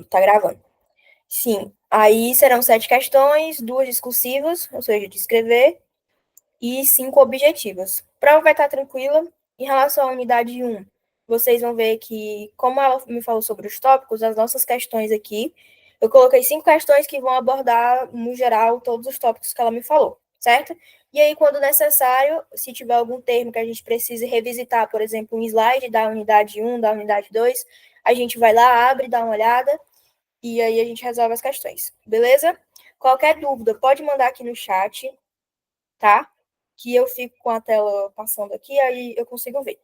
Pronto, tá gravando. Sim, aí serão 7 questões, 2 discursivas, ou seja, de escrever, e 5 objetivas. A prova vai estar tranquila. Em relação à unidade 1, vocês vão ver que, como ela me falou sobre os tópicos, as nossas questões aqui, eu coloquei 5 questões que vão abordar, no geral, todos os tópicos que ela me falou, certo? E aí, quando necessário, se tiver algum termo que a gente precise revisitar, por exemplo, um slide da unidade 1, da unidade 2, a gente vai lá, abre, dá uma olhada, e aí a gente resolve as questões, beleza? Qualquer dúvida, pode mandar aqui no chat, tá? Que eu fico com a tela passando aqui, aí eu consigo ver.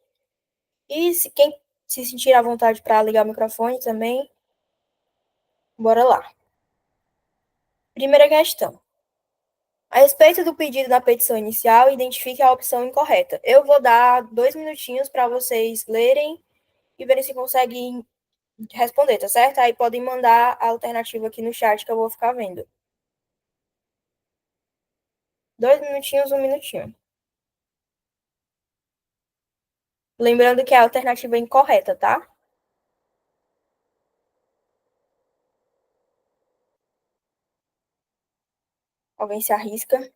E se quem se sentir à vontade para ligar o microfone também, bora lá. Primeira questão. A respeito do pedido da petição inicial, identifique a opção incorreta. Eu vou dar 2 minutinhos para vocês lerem e verem se conseguem responder, tá certo? Aí podem mandar a alternativa aqui no chat que eu vou ficar vendo. 2 minutinhos, 1 minutinho. Lembrando que a alternativa é incorreta, tá? Alguém se arrisca?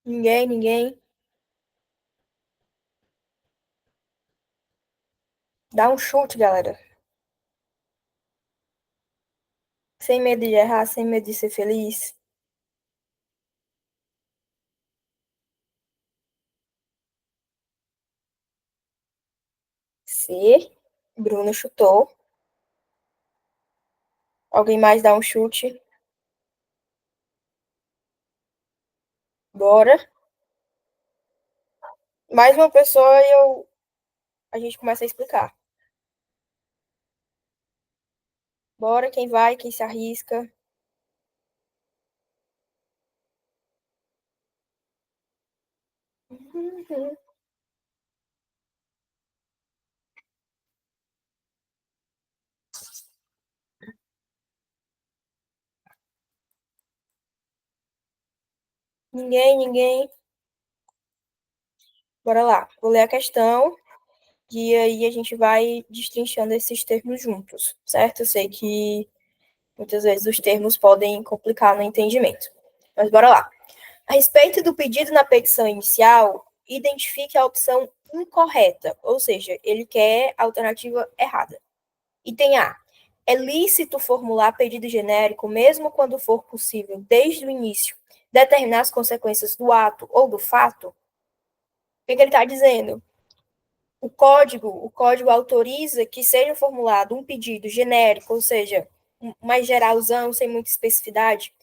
Ninguém, ninguém. Dá um chute, galera. Sem medo de errar, sem medo de ser feliz. C. Bruno chutou. Alguém mais dá um chute? Bora. Mais uma pessoa e a gente começa a explicar. Bora, quem vai, quem se arrisca. Ninguém, ninguém. Bora lá. Vou ler a questão e aí a gente vai destrinchando esses termos juntos, certo? Eu sei que muitas vezes os termos podem complicar no entendimento. Mas bora lá. A respeito do pedido na petição inicial, identifique a opção incorreta, ou seja, ele quer a alternativa errada. Item A. É lícito formular pedido genérico, mesmo quando for possível, desde o início, determinar as consequências do ato ou do fato? O que ele está dizendo? O código autoriza que seja formulado um pedido genérico, ou seja, mais geralzão, sem muita especificidade,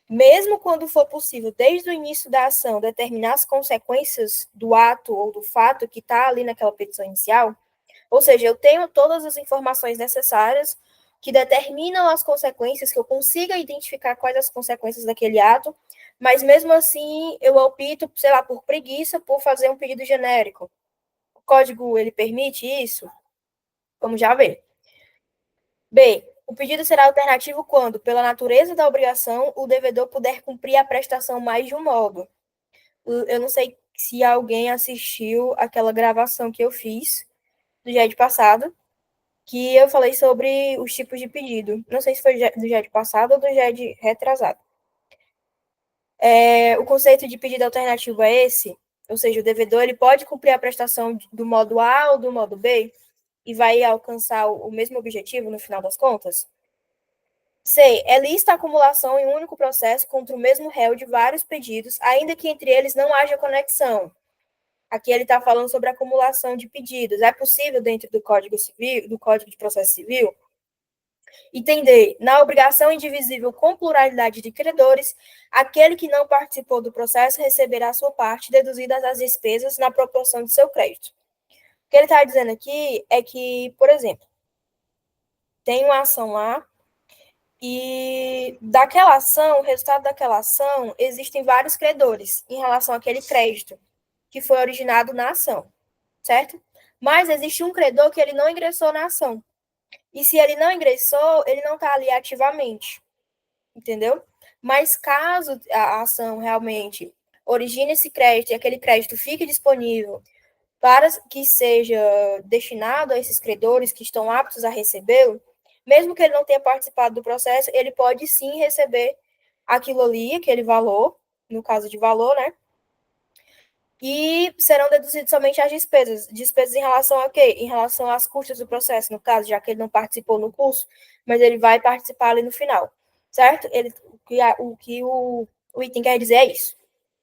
mesmo quando for possível, desde o início da ação, determinar as consequências do ato ou do fato que está ali naquela petição inicial. Ou seja, eu tenho todas as informações necessárias que determinam as consequências, que eu consiga identificar quais as consequências daquele ato, mas mesmo assim eu opto, sei lá, por preguiça, por fazer um pedido genérico. O código, ele permite isso? Vamos já ver. B. O pedido será alternativo quando, pela natureza da obrigação, o devedor puder cumprir a prestação mais de um modo. Eu não sei se alguém assistiu aquela gravação que eu fiz do GED passado, que eu falei sobre os tipos de pedido. Não sei se foi do GED passado ou do GED retrasado. O conceito de pedido alternativo é esse, ou seja, o devedor ele pode cumprir a prestação do modo A ou do modo B e vai alcançar o mesmo objetivo no final das contas? C. É lista a acumulação em um único processo contra o mesmo réu de vários pedidos, ainda que entre eles não haja conexão. Aqui ele está falando sobre acumulação de pedidos. É possível dentro do Código Civil, do Código de Processo Civil? Entender, na obrigação indivisível com pluralidade de credores, aquele que não participou do processo receberá sua parte deduzida das despesas na proporção de seu crédito. O que ele está dizendo aqui é que, por exemplo, tem uma ação lá e daquela ação, o resultado daquela ação, existem vários credores em relação àquele crédito que foi originado na ação, certo? Mas existe um credor que ele não ingressou na ação. E se ele não ingressou, ele não está ali ativamente. Entendeu? Mas caso a ação realmente origine esse crédito e aquele crédito fique disponível para que seja destinado a esses credores que estão aptos a recebê-lo, mesmo que ele não tenha participado do processo, ele pode sim receber aquilo ali, aquele valor, no caso de valor, né? E serão deduzidas somente as despesas. Despesas em relação a quê? Em relação às custas do processo, no caso, já que ele não participou no curso, mas ele vai participar ali no final, certo? O item quer dizer é isso,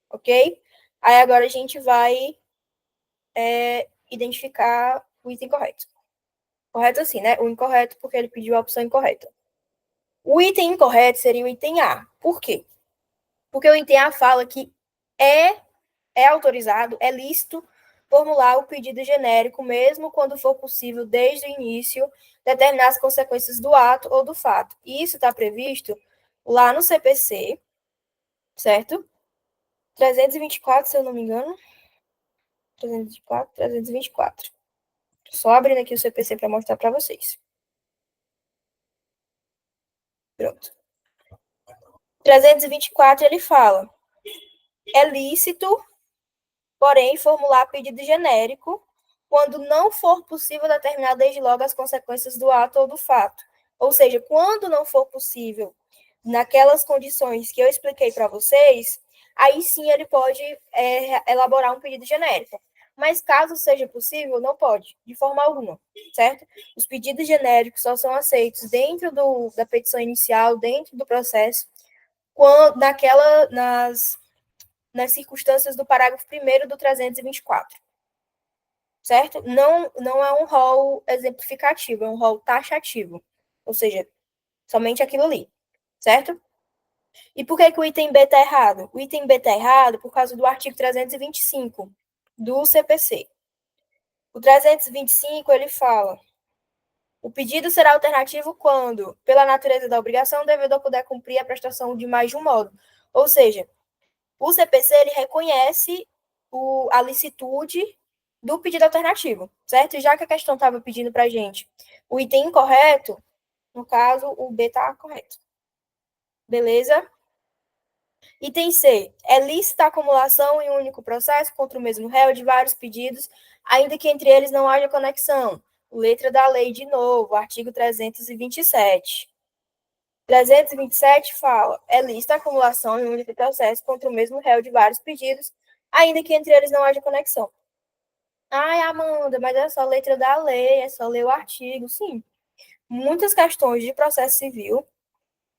ok? Aí agora a gente vai identificar o item correto. Correto assim, né? O incorreto porque ele pediu a opção incorreta. O item incorreto seria o item A. Por quê? Porque o item A fala que é autorizado, é lícito formular o pedido genérico, mesmo quando for possível, desde o início, determinar as consequências do ato ou do fato. E isso está previsto lá no CPC, certo? 324, se eu não me engano. 324, 324. Só abrindo aqui o CPC para mostrar para vocês. Pronto. 324, ele fala: é lícito, porém, formular pedido genérico quando não for possível determinar desde logo as consequências do ato ou do fato. Ou seja, quando não for possível, naquelas condições que eu expliquei para vocês, aí sim ele pode elaborar um pedido genérico. Mas caso seja possível, não pode, de forma alguma, certo? Os pedidos genéricos só são aceitos dentro da petição inicial, dentro do processo, quando, nas circunstâncias do parágrafo 1º do 324, certo? Não é um rol exemplificativo, é um rol taxativo, ou seja, somente aquilo ali, certo? E por que o item B está errado? O item B está errado por causa do artigo 325 do CPC. O 325, ele fala: o pedido será alternativo quando, pela natureza da obrigação, o devedor puder cumprir a prestação de mais de um modo. Ou seja, o CPC ele reconhece a licitude do pedido alternativo, certo? E já que a questão estava pedindo para a gente o item incorreto, no caso, o B está correto. Beleza? Item C. É lícita a acumulação em um único processo contra o mesmo réu de vários pedidos, ainda que entre eles não haja conexão. Letra da lei, de novo, artigo 327. 327 fala: é lícita a acumulação em um único processo contra o mesmo réu de vários pedidos, ainda que entre eles não haja conexão. Ai, Amanda, mas é só letra da lei, é só ler o artigo. Sim, muitas questões de processo civil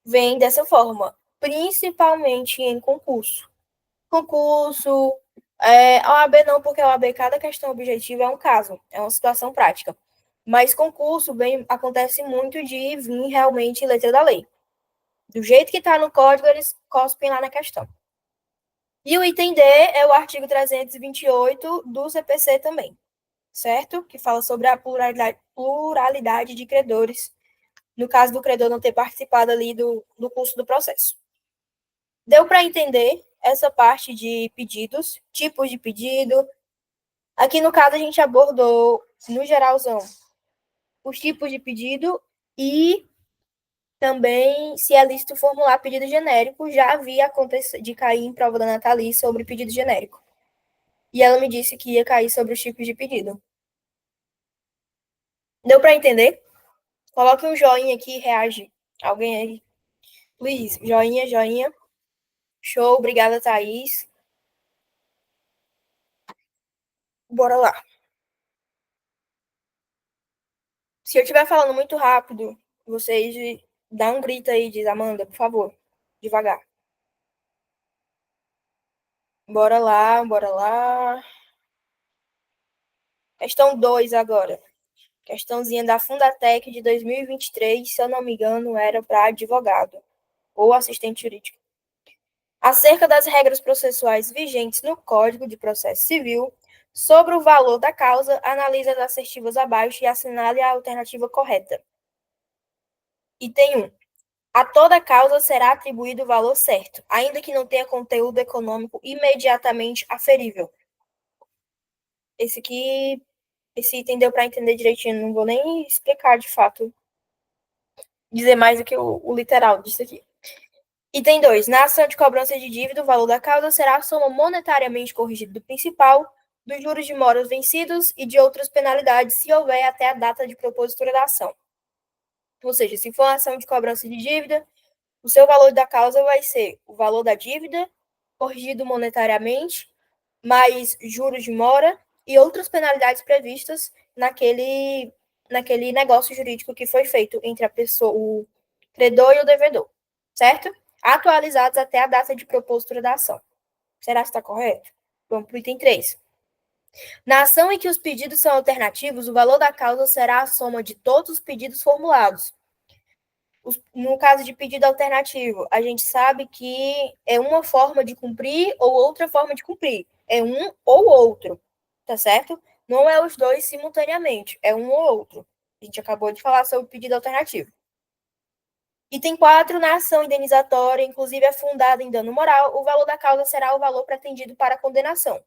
vêm dessa forma, principalmente em concurso. Concurso, a OAB não, porque a OAB, cada questão objetiva é um caso, é uma situação prática. Mas concurso acontece muito de vir realmente letra da lei. Do jeito que está no código, eles cospem lá na questão. E o item D é o artigo 328 do CPC também, certo? Que fala sobre a pluralidade de credores, no caso do credor não ter participado ali do curso do processo. Deu para entender essa parte de pedidos, tipos de pedido? Aqui, no caso, a gente abordou, no geralzão, os tipos de pedido e também se é lícito formular pedido genérico. Já havia acontecido de cair em prova da Nathalie sobre pedido genérico. E ela me disse que ia cair sobre os tipos de pedido. Deu para entender? Coloque um joinha aqui e reage. Alguém aí? Luiz, joinha, joinha. Show, obrigada, Thaís. Bora lá. Se eu estiver falando muito rápido, vocês dá um grito aí, diz Amanda, por favor. Devagar. Bora lá, bora lá. Questão 2 agora. Questãozinha da Fundatec de 2023, se eu não me engano, era para advogado ou assistente jurídico. Acerca das regras processuais vigentes no Código de Processo Civil, sobre o valor da causa, analise as assertivas abaixo e assinale a alternativa correta. Item 1. A toda causa será atribuído o valor certo, ainda que não tenha conteúdo econômico imediatamente aferível. Esse aqui Esse item deu para entender direitinho, não vou nem explicar de fato, dizer mais do que o literal disso aqui. Item 2. Na ação de cobrança de dívida, o valor da causa será a soma monetariamente corrigida do principal, dos juros de moros vencidos e de outras penalidades, se houver até a data de propositura da ação. Ou seja, se for uma ação de cobrança de dívida, o seu valor da causa vai ser o valor da dívida, corrigido monetariamente, mais juros de mora e outras penalidades previstas naquele negócio jurídico que foi feito entre a pessoa, o credor e o devedor, certo? Atualizados até a data de propositura da ação. Será que está correto? Vamos para o item 3. Na ação em que os pedidos são alternativos, o valor da causa será a soma de todos os pedidos formulados. No caso de pedido alternativo, a gente sabe que é uma forma de cumprir ou outra forma de cumprir. É um ou outro, tá certo? Não é os dois simultaneamente, é um ou outro. A gente acabou de falar sobre o pedido alternativo. Item 4, na ação indenizatória, inclusive é fundada em dano moral, o valor da causa será o valor pretendido para a condenação.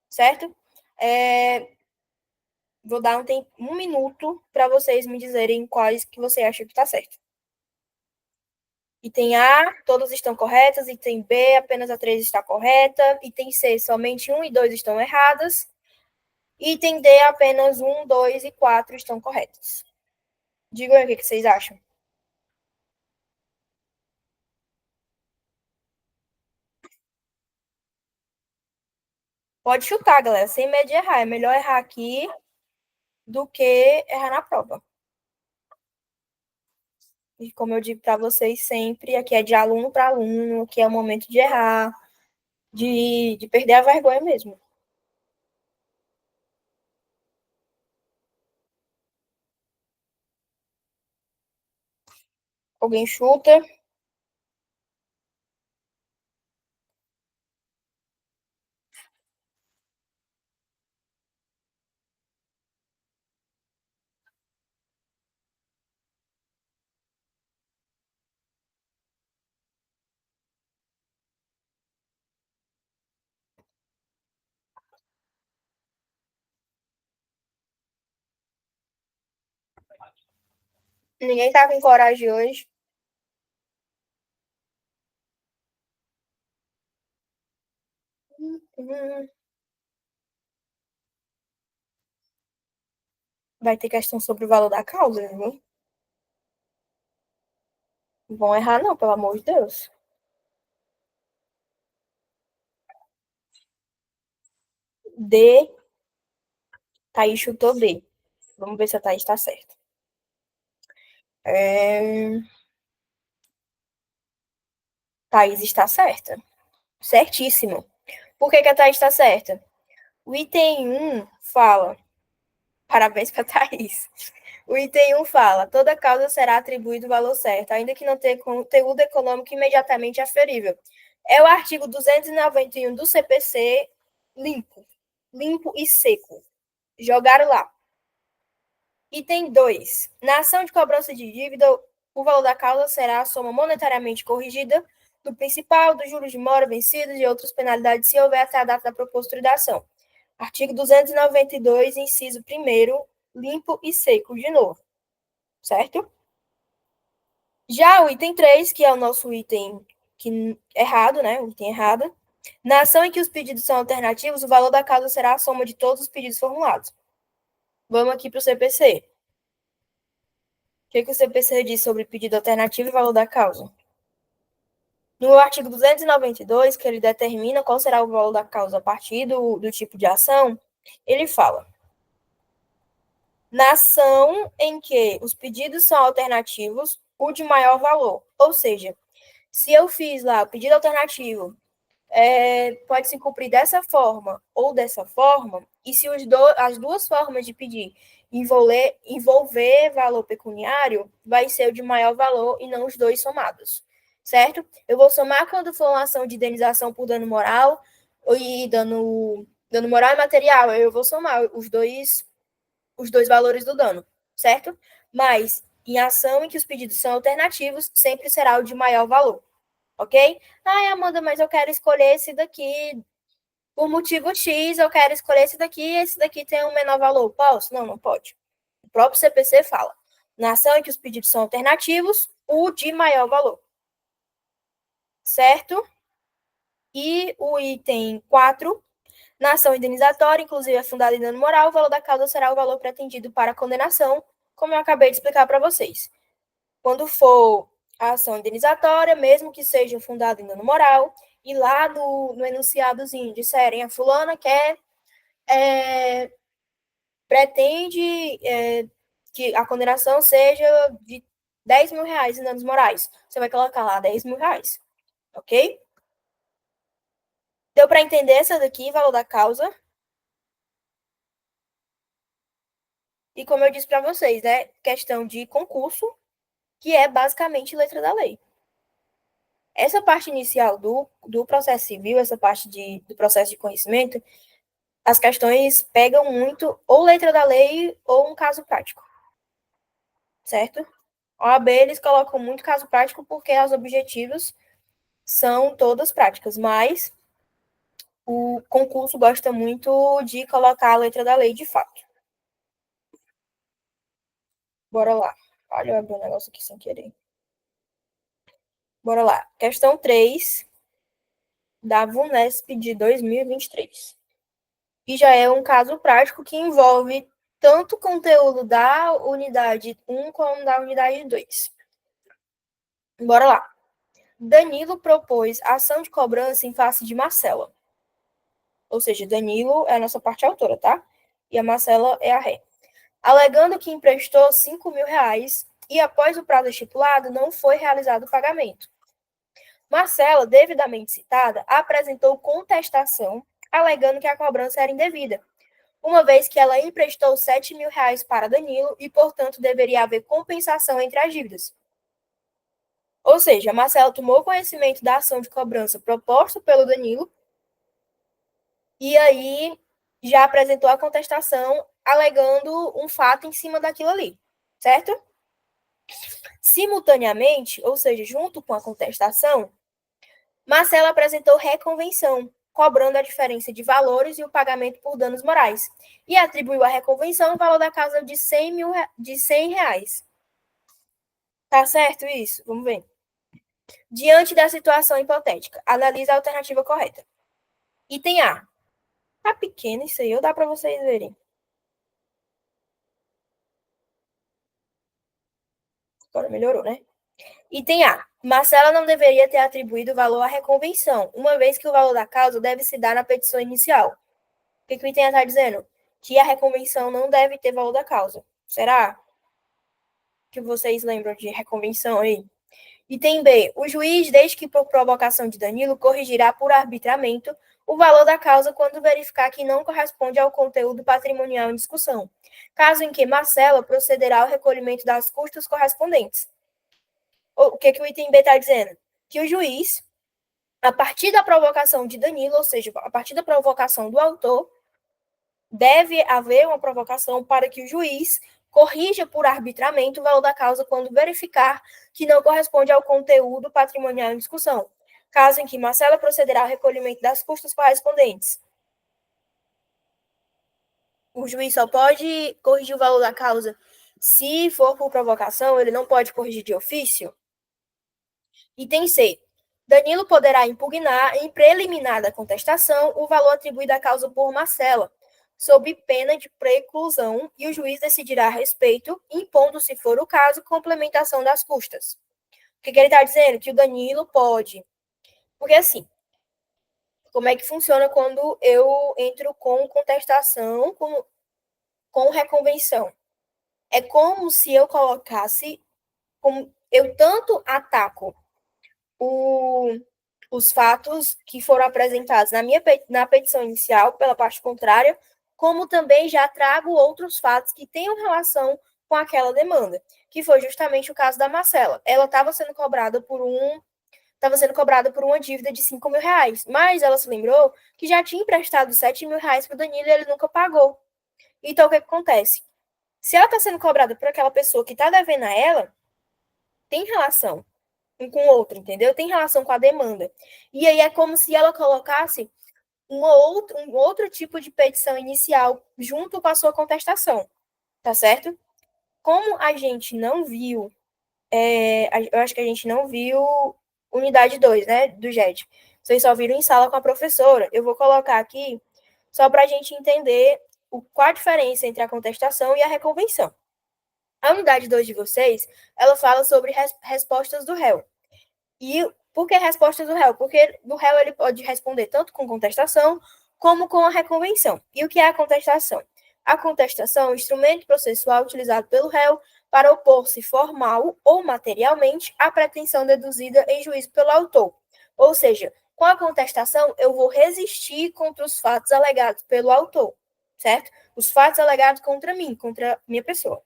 Certo? Vou dar um minuto para vocês me dizerem quais que você acha que está certo. Item A, todas estão corretas. Item B, apenas a 3 está correta. Item C, somente 1 e 2 estão erradas. Item D, apenas 1, 2 e 4 estão corretas. Digam aí o que vocês acham. Pode chutar, galera, sem medo de errar. É melhor errar aqui do que errar na prova. E como eu digo para vocês sempre, aqui é de aluno para aluno, aqui é o momento de errar, de perder a vergonha mesmo. Alguém chuta? Ninguém tá com coragem hoje. Vai ter questão sobre o valor da causa, viu? Não vão errar, não, pelo amor de Deus. D, Thaís chutou D. Vamos ver se a Thaís está certa. Thaís está certa. Certíssimo. Por que a Thaís está certa? O item 1 fala. Parabéns para a Thaís. O item 1 fala: toda causa será atribuído o valor certo, ainda que não tenha conteúdo econômico imediatamente aferível. É o artigo 291 do CPC, limpo. Limpo e seco. Jogaram lá. Item 2. Na ação de cobrança de dívida, o valor da causa será a soma monetariamente corrigida do principal, dos juros de mora vencidos e outras penalidades, se houver até a data da propositura da ação. Artigo 292, inciso 1º, limpo e seco de novo. Certo? Já o item 3, que é o nosso item errado, né? O item errado. Na ação em que os pedidos são alternativos, o valor da causa será a soma de todos os pedidos formulados. Vamos aqui para o CPC. O que o CPC diz sobre pedido alternativo e valor da causa? No artigo 292, que ele determina qual será o valor da causa a partir do tipo de ação, ele fala: na ação em que os pedidos são alternativos, o de maior valor. Ou seja, se eu fiz lá o pedido alternativo, pode se cumprir dessa forma ou dessa forma, e se as duas formas de pedir envolver valor pecuniário, vai ser o de maior valor e não os dois somados, certo? Eu vou somar quando for uma ação de indenização por dano moral e dano moral e material, eu vou somar os dois valores do dano, certo? Mas em ação em que os pedidos são alternativos, sempre será o de maior valor, ok? Ai, Amanda, mas eu quero escolher esse daqui Por motivo X, eu quero escolher esse daqui tem um menor valor. Posso? Não, não pode. O próprio CPC fala. Na ação em que os pedidos são alternativos, o de maior valor. Certo? E o item 4, na ação indenizatória, inclusive é fundada em dano moral, o valor da causa será o valor pretendido para a condenação, como eu acabei de explicar para vocês. Quando for a ação indenizatória, mesmo que seja fundada em dano moral, e lá no enunciadozinho disserem a fulana quer pretende que a condenação seja de 10 mil reais em danos morais. Você vai colocar lá 10 mil reais, ok? Deu para entender essa daqui, valor da causa? E como eu disse para vocês, né? Questão de concurso, que é basicamente letra da lei. Essa parte inicial do processo civil, essa parte do processo de conhecimento, as questões pegam muito ou letra da lei ou um caso prático. Certo? A OAB, eles colocam muito caso prático porque os objetivos são todas práticas, mas o concurso gosta muito de colocar a letra da lei de fato. Bora lá. Olha, eu abri um negócio aqui sem querer. Bora lá. Questão 3 da VUNESP de 2023. E já é um caso prático que envolve tanto o conteúdo da unidade 1 como da unidade 2. Bora lá. Danilo propôs ação de cobrança em face de Marcela. Ou seja, Danilo é a nossa parte autora, tá? E a Marcela é a ré. Alegando que emprestou 5 mil reais e após o prazo estipulado não foi realizado o pagamento. Marcela, devidamente citada, apresentou contestação, alegando que a cobrança era indevida, uma vez que ela emprestou 7 mil reais para Danilo e, portanto, deveria haver compensação entre as dívidas. Ou seja, Marcela tomou conhecimento da ação de cobrança proposta pelo Danilo e aí já apresentou a contestação, alegando um fato em cima daquilo ali, certo? Simultaneamente, ou seja, junto com a contestação, Marcela apresentou reconvenção, cobrando a diferença de valores e o pagamento por danos morais, e atribuiu à reconvenção o valor da causa de 100 reais. Tá certo isso? Vamos ver. Diante da situação hipotética, analise a alternativa correta. Item A. Tá pequeno isso aí, ou dá para vocês verem? Agora melhorou, né? Item A. Marcela não deveria ter atribuído valor à reconvenção, uma vez que o valor da causa deve se dar na petição inicial. O que o item A está dizendo? Que a reconvenção não deve ter valor da causa. Será que vocês lembram de reconvenção aí? Item B. O juiz, desde que por provocação de Danilo, corrigirá por arbitramento o valor da causa quando verificar que não corresponde ao conteúdo patrimonial em discussão, caso em que Marcela procederá ao recolhimento das custas correspondentes. O que o item B está dizendo? Que o juiz, a partir da provocação de Danilo, ou seja, a partir da provocação do autor, deve haver uma provocação para que o juiz corrija por arbitramento o valor da causa quando verificar que não corresponde ao conteúdo patrimonial em discussão, caso em que Marcela procederá ao recolhimento das custas correspondentes. O juiz só pode corrigir o valor da causa se for por provocação, ele não pode corrigir de ofício. Item C. Danilo poderá impugnar, em preliminar da contestação, o valor atribuído à causa por Marcela, sob pena de preclusão, e o juiz decidirá a respeito, impondo, se for o caso, complementação das custas. O que ele está dizendo? Que o Danilo pode. Porque assim, como é que funciona quando eu entro com contestação, com reconvenção? É como se eu colocasse, como eu tanto ataco os fatos que foram apresentados na petição inicial pela parte contrária, como também já trago outros fatos que tenham relação com aquela demanda, que foi justamente o caso da Marcela. Ela estava sendo cobrada por uma dívida de 5 mil reais, mas ela se lembrou que já tinha emprestado 7 mil reais para o Danilo e ele nunca pagou. Então, o que acontece? Se ela está sendo cobrada por aquela pessoa que está devendo a ela, tem relação um com o outro, entendeu? Tem relação com a demanda. E aí é como se ela colocasse um outro tipo de petição inicial junto com a sua contestação, tá certo? Como a gente não viu, eu acho que a gente não viu unidade 2, né, do JET. Vocês só viram em sala com a professora. Eu vou colocar aqui só para a gente entender qual a diferença entre a contestação e a reconvenção. A unidade 2 de vocês, ela fala sobre respostas do réu. E por que respostas do réu? Porque do réu ele pode responder tanto com contestação como com a reconvenção. E o que é a contestação? A contestação é um instrumento processual utilizado pelo réu para opor-se formal ou materialmente à pretensão deduzida em juízo pelo autor. Ou seja, com a contestação, eu vou resistir contra os fatos alegados pelo autor, certo? Os fatos alegados contra mim, contra minha pessoa.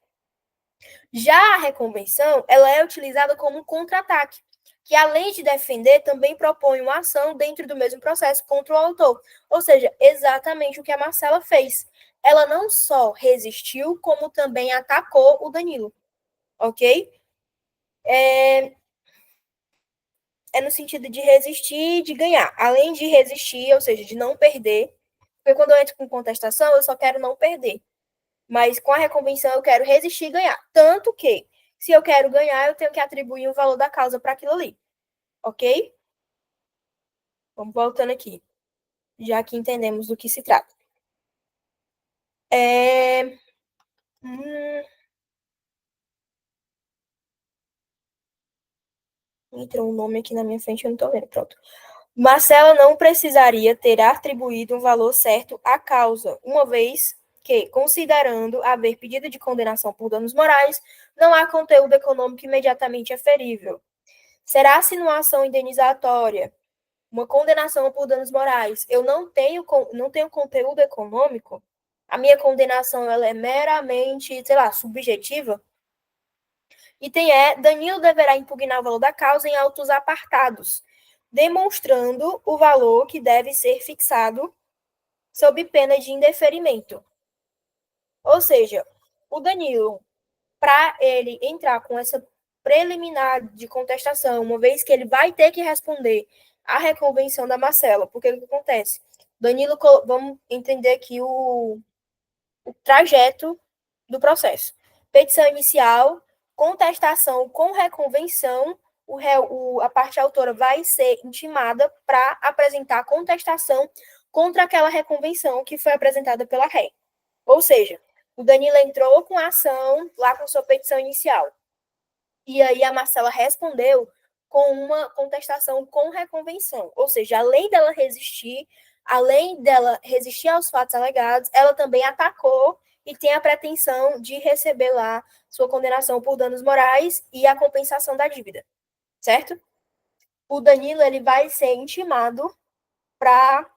Já a reconvenção, ela é utilizada como um contra-ataque, que além de defender, também propõe uma ação dentro do mesmo processo contra o autor. Ou seja, exatamente o que a Marcela fez. Ela não só resistiu, como também atacou o Danilo, ok? É no sentido de resistir e de ganhar. Além de resistir, ou seja, de não perder, porque quando eu entro com contestação, eu só quero não perder. Mas com a reconvenção eu quero resistir e ganhar. Tanto que, se eu quero ganhar, eu tenho que atribuir o valor da causa para aquilo ali. Ok? Vamos voltando aqui, já que entendemos do que se trata. É... Hum... Entrou um nome aqui na minha frente, eu não estou vendo. Pronto. Marcela não precisaria ter atribuído um valor certo à causa, uma vez que, considerando haver pedido de condenação por danos morais, não há conteúdo econômico imediatamente aferível. Será-se numa ação indenizatória, uma condenação por danos morais, eu não tenho conteúdo econômico, a minha condenação ela é meramente, sei lá, subjetiva. Item Danilo deverá impugnar o valor da causa em autos apartados, demonstrando o valor que deve ser fixado sob pena de indeferimento. Ou seja, o Danilo, para ele entrar com essa preliminar de contestação, uma vez que ele vai ter que responder à reconvenção da Marcela, porque o que acontece? Danilo, vamos entender aqui o trajeto do processo. Petição inicial, contestação com reconvenção, a parte autora vai ser intimada para apresentar contestação contra aquela reconvenção que foi apresentada pela ré. Ou seja, o Danilo entrou com a ação lá com sua petição inicial. E aí a Marcela respondeu com uma contestação com reconvenção. Ou seja, além dela resistir aos fatos alegados, ela também atacou e tem a pretensão de receber lá sua condenação por danos morais e a compensação da dívida, certo? O Danilo ele vai ser intimado para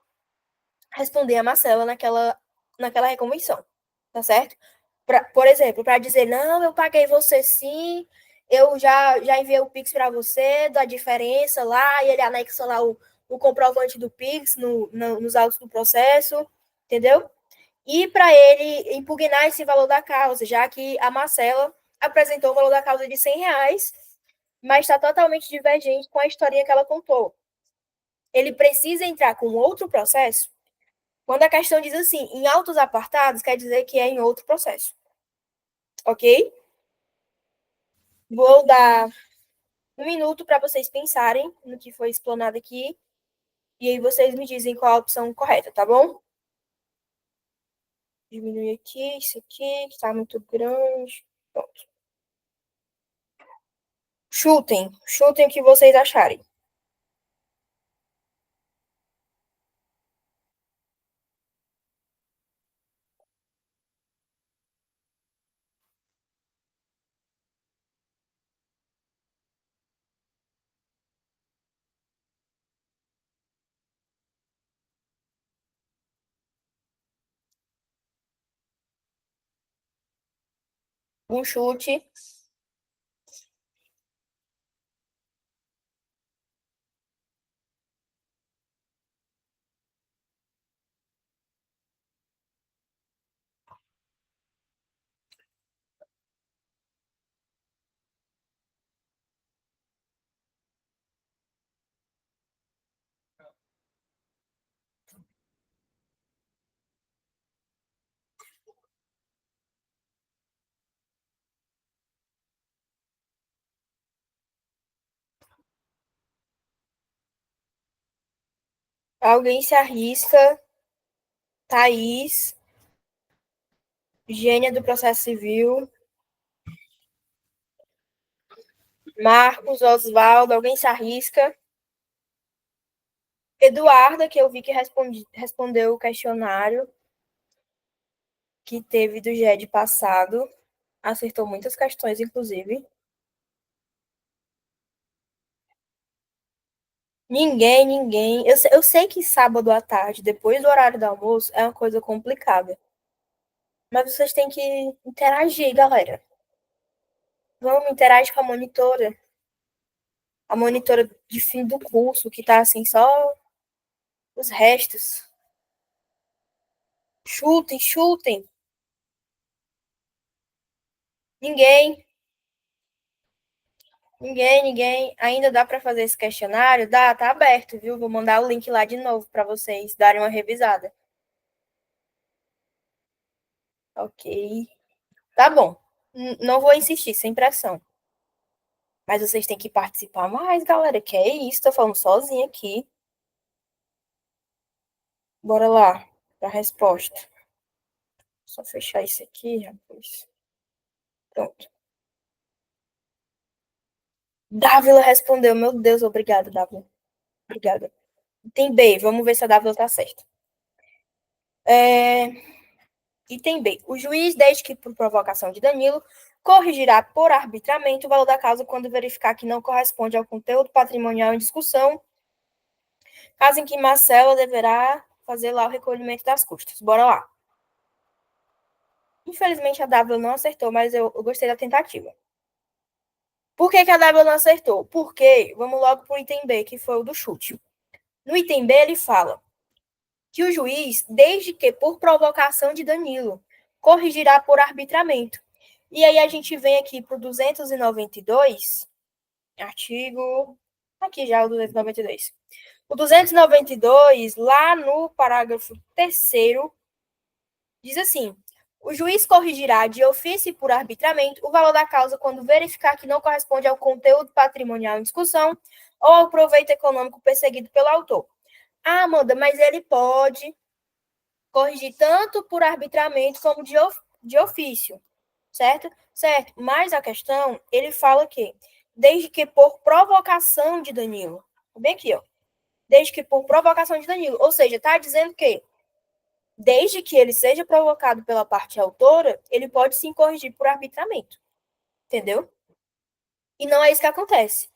responder a Marcela naquela reconvenção, tá certo? Por exemplo, para dizer, não, eu paguei você sim, eu já enviei o Pix para você, da diferença lá, e ele anexa lá o comprovante do Pix nos autos do processo, entendeu? E para ele impugnar esse valor da causa, já que a Marcela apresentou o valor da causa de R$ 100, mas está totalmente divergente com a historinha que ela contou. Ele precisa entrar com outro processo. Quando a questão diz assim, em autos apartados, quer dizer que é em outro processo. Ok? Vou dar 1 minuto para vocês pensarem no que foi explanado aqui. E aí vocês me dizem qual a opção correta, tá bom? Diminuir aqui, isso aqui, que tá muito grande. Pronto. Chutem o que vocês acharem. Um chute. Alguém se arrisca? Thaís, gênia do processo civil. Marcos, Oswaldo, alguém se arrisca? Eduarda, que eu vi que respondeu o questionário que teve do GED passado. Acertou muitas questões, inclusive. Ninguém. Eu sei que sábado à tarde, depois do horário do almoço, é uma coisa complicada. Mas vocês têm que interagir, galera. Vamos, interagir com a monitora. A monitora de fim do curso, que tá assim, só os restos. Chutem. Ninguém. Ninguém. Ainda dá para fazer esse questionário? Dá, tá aberto, viu? Vou mandar o link lá de novo para vocês darem uma revisada. Ok. Tá bom. Não vou insistir, sem pressão. Mas vocês têm que participar mais, galera. Que é isso? Tô falando sozinha aqui. Bora lá para a resposta. Só fechar isso aqui, rapaz. Pronto. Dávila respondeu. Meu Deus, obrigada, Dávila. Obrigada. Item B. Vamos ver se a Dávila tá certa. Item B. O juiz, desde que por provocação de Danilo, corrigirá por arbitramento o valor da causa quando verificar que não corresponde ao conteúdo patrimonial em discussão, caso em que Marcela deverá fazer lá o recolhimento das custas. Bora lá. Infelizmente, a W não acertou, mas eu gostei da tentativa. Por que a W não acertou? Porque, vamos logo para o item B, que foi o do chute. No item B, ele fala que o juiz, desde que por provocação de Danilo, corrigirá por arbitramento. E aí a gente vem aqui para o 292, artigo... Aqui já o 292. O 292, lá no parágrafo 3º, diz assim: o juiz corrigirá de ofício e por arbitramento o valor da causa quando verificar que não corresponde ao conteúdo patrimonial em discussão ou ao proveito econômico perseguido pelo autor. Ah, Amanda, mas ele pode corrigir tanto por arbitramento como de ofício, certo? Certo. Mas a questão, ele fala que, desde que por provocação de Danilo, bem aqui, ó, desde que por provocação de Danilo, ou seja, está dizendo que desde que ele seja provocado pela parte autora, ele pode sim corrigir por arbitramento. Entendeu? E não é isso que acontece.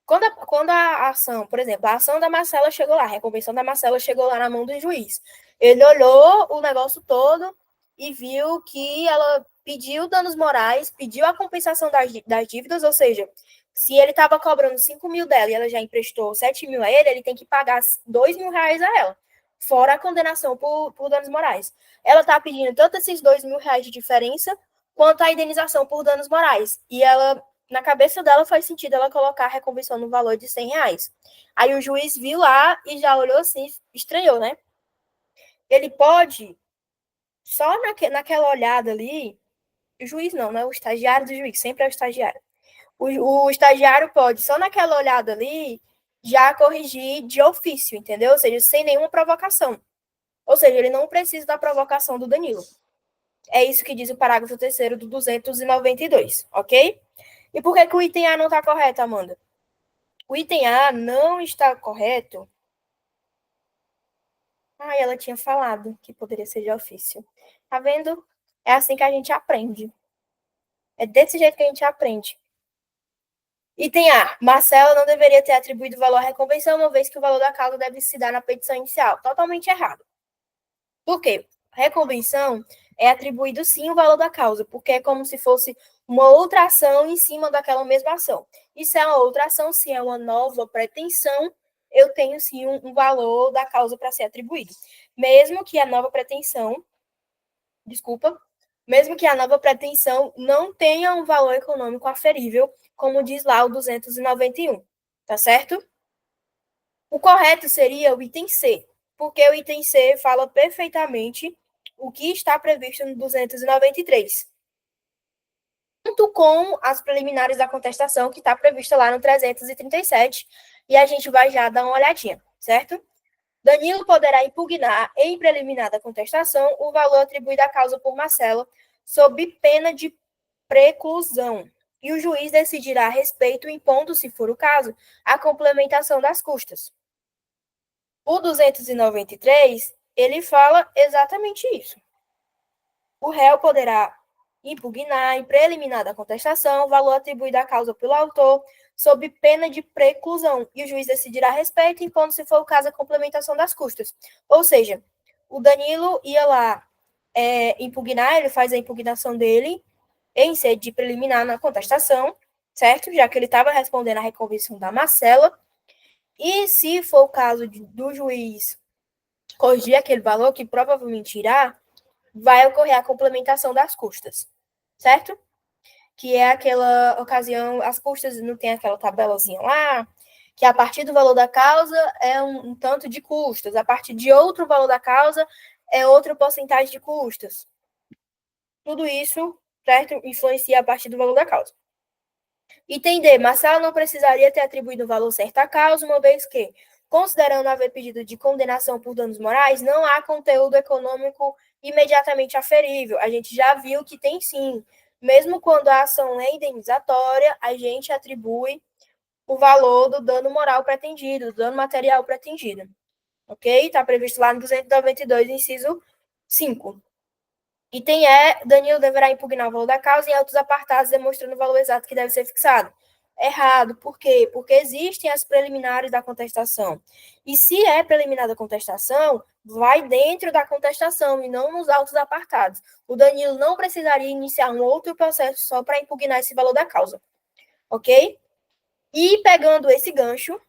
Quando a ação, por exemplo, a ação da Marcela chegou lá, a reconvenção da Marcela chegou lá na mão do juiz. Ele olhou o negócio todo e viu que ela pediu danos morais, pediu a compensação das dívidas, ou seja, se ele estava cobrando 5 mil dela e ela já emprestou 7 mil a ele tem que pagar 2 mil reais a ela, fora a condenação por danos morais. Ela está pedindo tanto esses 2 mil reais de diferença, quanto a indenização por danos morais. E ela, na cabeça dela, faz sentido ela colocar a reconvenção no valor de 100 reais. Aí o juiz viu lá e já olhou assim, estranhou, né? Ele pode, só naquela olhada ali, o juiz não, né? O estagiário do juiz, sempre é o estagiário. O estagiário pode, só naquela olhada ali, já corrigir de ofício, entendeu? Ou seja, sem nenhuma provocação. Ou seja, ele não precisa da provocação do Danilo. É isso que diz o parágrafo 3º do 292, ok? E por que o item A não está correto, Amanda? O item A não está correto. Ah, ela tinha falado que poderia ser de ofício. Tá vendo? É assim que a gente aprende. É desse jeito que a gente aprende. Item A. Marcela não deveria ter atribuído valor à reconvenção, uma vez que o valor da causa deve se dar na petição inicial. Totalmente errado. Por quê? Reconvenção é atribuído sim o valor da causa, porque é como se fosse uma outra ação em cima daquela mesma ação. E se é uma outra ação, se é uma nova pretensão, eu tenho sim um valor da causa para ser atribuído. Mesmo que a nova pretensão, mesmo que a nova pretensão não tenha um valor econômico aferível, como diz lá o 291, tá certo? O correto seria o item C, porque o item C fala perfeitamente o que está previsto no 293, junto com as preliminares da contestação, que está prevista lá no 337, e a gente vai já dar uma olhadinha, certo? Danilo poderá impugnar, em preliminar da contestação, o valor atribuído à causa por Marcela, sob pena de preclusão, e o juiz decidirá a respeito, impondo, se for o caso, a complementação das custas. O 293, ele fala exatamente isso. O réu poderá impugnar, em preliminar da contestação, o valor atribuído à causa pelo autor, sob pena de preclusão, e o juiz decidirá a respeito, impondo, se for o caso, a complementação das custas. Ou seja, o Danilo ia lá impugnar, ele faz a impugnação dele em sede de preliminar na contestação, certo? Já que ele estava respondendo à reconvenção da Marcela, e se for o caso do juiz corrigir aquele valor, que provavelmente irá, vai ocorrer a complementação das custas, certo? Que é aquela ocasião, as custas não tem aquela tabelazinha lá, que a partir do valor da causa é um tanto de custas, a partir de outro valor da causa é outra porcentagem de custas. Tudo isso, certo? Influencia a partir do valor da causa. Item D. Marcela não precisaria ter atribuído o valor certo à causa, uma vez que, considerando haver pedido de condenação por danos morais, não há conteúdo econômico imediatamente aferível. A gente já viu que tem sim. Mesmo quando a ação é indenizatória, a gente atribui o valor do dano moral pretendido, do dano material pretendido. Ok? Está previsto lá no 292, inciso 5. Item E, Danilo deverá impugnar o valor da causa em autos apartados, demonstrando o valor exato que deve ser fixado. Errado. Por quê? Porque existem as preliminares da contestação. E se é preliminar da contestação, vai dentro da contestação e não nos autos apartados. O Danilo não precisaria iniciar um outro processo só para impugnar esse valor da causa. Ok? E pegando esse gancho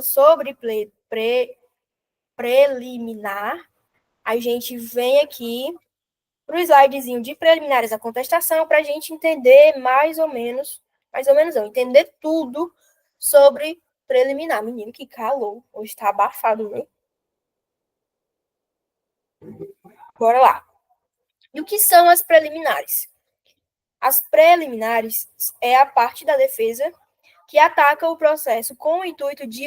sobre preliminar, a gente vem aqui para o slidezinho de preliminares da contestação para a gente entender mais ou menos não, entender tudo sobre preliminar. Menino, que calor. Hoje está abafado, né? Bora lá. E o que são as preliminares? As preliminares é a parte da defesa que ataca o processo com o intuito de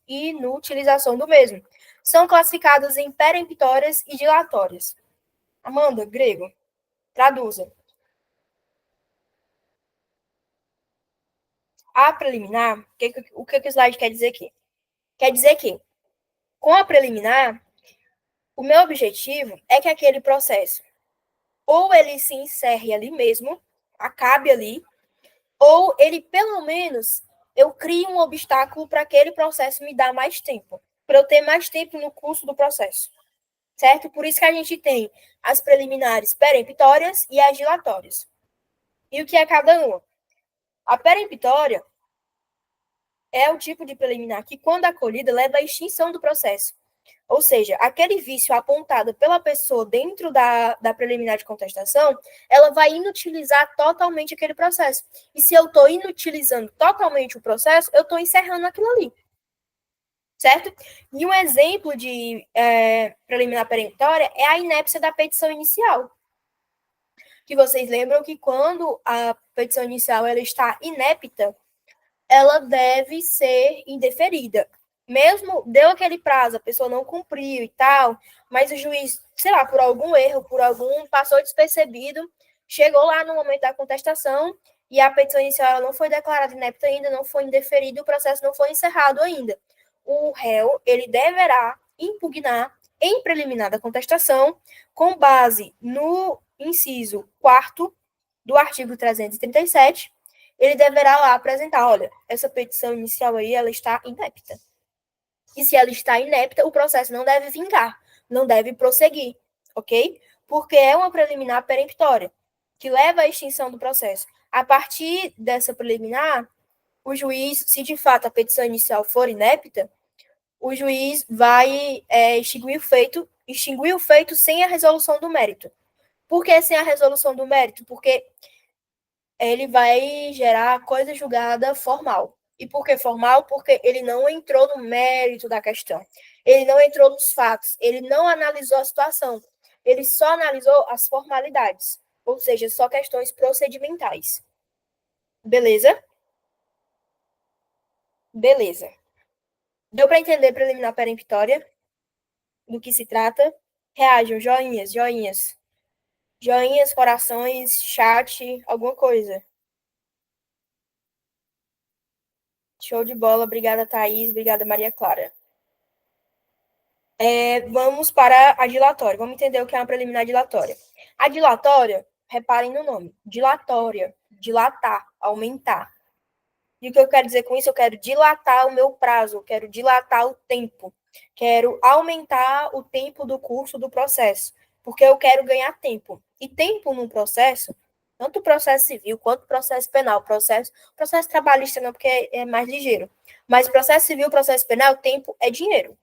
inutilização do mesmo. São classificadas em peremptórias e dilatórias. Amanda, grego, traduza. A preliminar, o que o slide quer dizer aqui? Quer dizer que, com a preliminar, o meu objetivo é que aquele processo ou ele se encerre ali mesmo, acabe ali, ou ele, pelo menos, eu crie um obstáculo para aquele processo me dar mais tempo, para eu ter mais tempo no curso do processo, certo? Por isso que a gente tem as preliminares peremptórias e as dilatórias. E o que é cada uma? A peremptória é o tipo de preliminar que, quando acolhida, leva à extinção do processo. Ou seja, aquele vício apontado pela pessoa dentro da preliminar de contestação, ela vai inutilizar totalmente aquele processo. E se eu estou inutilizando totalmente o processo, eu estou encerrando aquilo ali. Certo? E um exemplo de preliminar peremptória é a inépcia da petição inicial. Que vocês lembram que quando a petição inicial ela está inepta, ela deve ser indeferida. Mesmo deu aquele prazo, a pessoa não cumpriu e tal, mas o juiz, sei lá, por algum erro, passou despercebido, chegou lá no momento da contestação e a petição inicial não foi declarada inepta ainda, não foi indeferida, o processo não foi encerrado ainda. O réu, ele deverá impugnar em preliminar da contestação, com base no inciso 4º do artigo 337, ele deverá lá apresentar, olha, essa petição inicial aí, ela está inepta. E se ela está inepta, o processo não deve vingar, não deve prosseguir, ok? Porque é uma preliminar peremptória, que leva à extinção do processo. A partir dessa preliminar, o juiz, se de fato a petição inicial for inepta, o juiz vai extinguir o feito sem a resolução do mérito. Por que sem a resolução do mérito? Porque ele vai gerar coisa julgada formal. E por que formal? Porque ele não entrou no mérito da questão. Ele não entrou nos fatos. Ele não analisou a situação. Ele só analisou as formalidades. Ou seja, só questões procedimentais. Beleza? Beleza. Deu para entender preliminar peremptória? Do que se trata? Reajam, joinhas, joinhas. Joinhas, corações, chat, alguma coisa. Show de bola. Obrigada, Thaís. Obrigada, Maria Clara. Vamos para a dilatória. Vamos entender o que é uma preliminar dilatória. A dilatória, reparem no nome. Dilatória. Dilatar, aumentar. E o que eu quero dizer com isso? Eu quero dilatar o meu prazo, eu quero dilatar o tempo. Quero aumentar o tempo do curso do processo, porque eu quero ganhar tempo. E tempo num processo, tanto o processo civil quanto o processo penal, processo trabalhista não, porque é mais ligeiro. Mas processo civil, processo penal, tempo é dinheiro.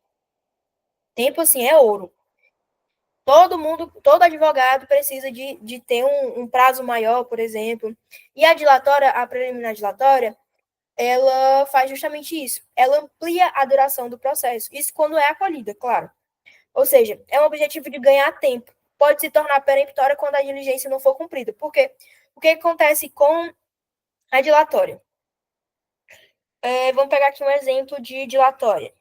Tempo, assim, é ouro. Todo mundo, todo advogado precisa de ter um prazo maior, por exemplo. E a dilatória, a preliminar dilatória, ela faz justamente isso. Ela amplia a duração do processo. Isso quando é acolhida, claro. Ou seja, é um objetivo de ganhar tempo. Pode se tornar peremptória quando a diligência não for cumprida. Por quê? O que acontece com a dilatória? Vamos pegar aqui um exemplo de dilatória.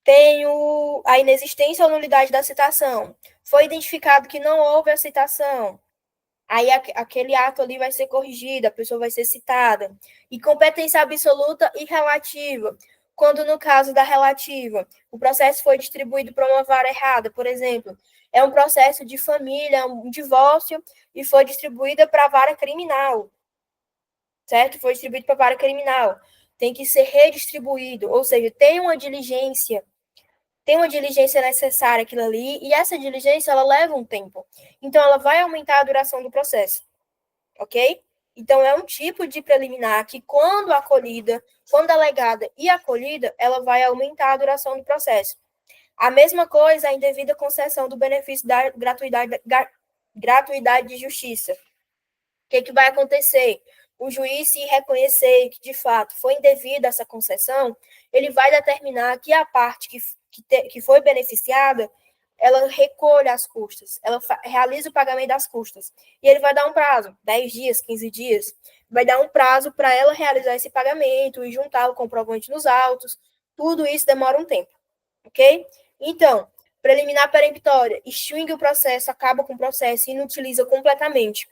Tenho a inexistência ou nulidade da citação. Foi identificado que não houve a citação. Aí aquele ato ali vai ser corrigido, a pessoa vai ser citada. E competência absoluta e relativa. Quando no caso da relativa, o processo foi distribuído para uma vara errada, por exemplo, é um processo de família, um divórcio, e foi distribuída para a vara criminal, certo? Foi distribuído para a vara criminal. Tem que ser redistribuído, ou seja, tem uma diligência necessária aquilo ali, e essa diligência, ela leva um tempo. Então, ela vai aumentar a duração do processo, ok? Então, é um tipo de preliminar que, quando acolhida, quando alegada e acolhida, ela vai aumentar a duração do processo. A mesma coisa, a indevida concessão do benefício da gratuidade de justiça. O que vai acontecer? O juiz, se reconhecer que, de fato, foi indevida essa concessão, ele vai determinar que a parte que foi beneficiada, ela recolha as custas, ela realiza o pagamento das custas. E ele vai dar um prazo, 10 dias, 15 dias, vai dar um prazo para ela realizar esse pagamento e juntar o comprovante nos autos. Tudo isso demora um tempo, ok? Então, preliminar peremptória, extingue o processo, acaba com o processo e inutiliza completamente.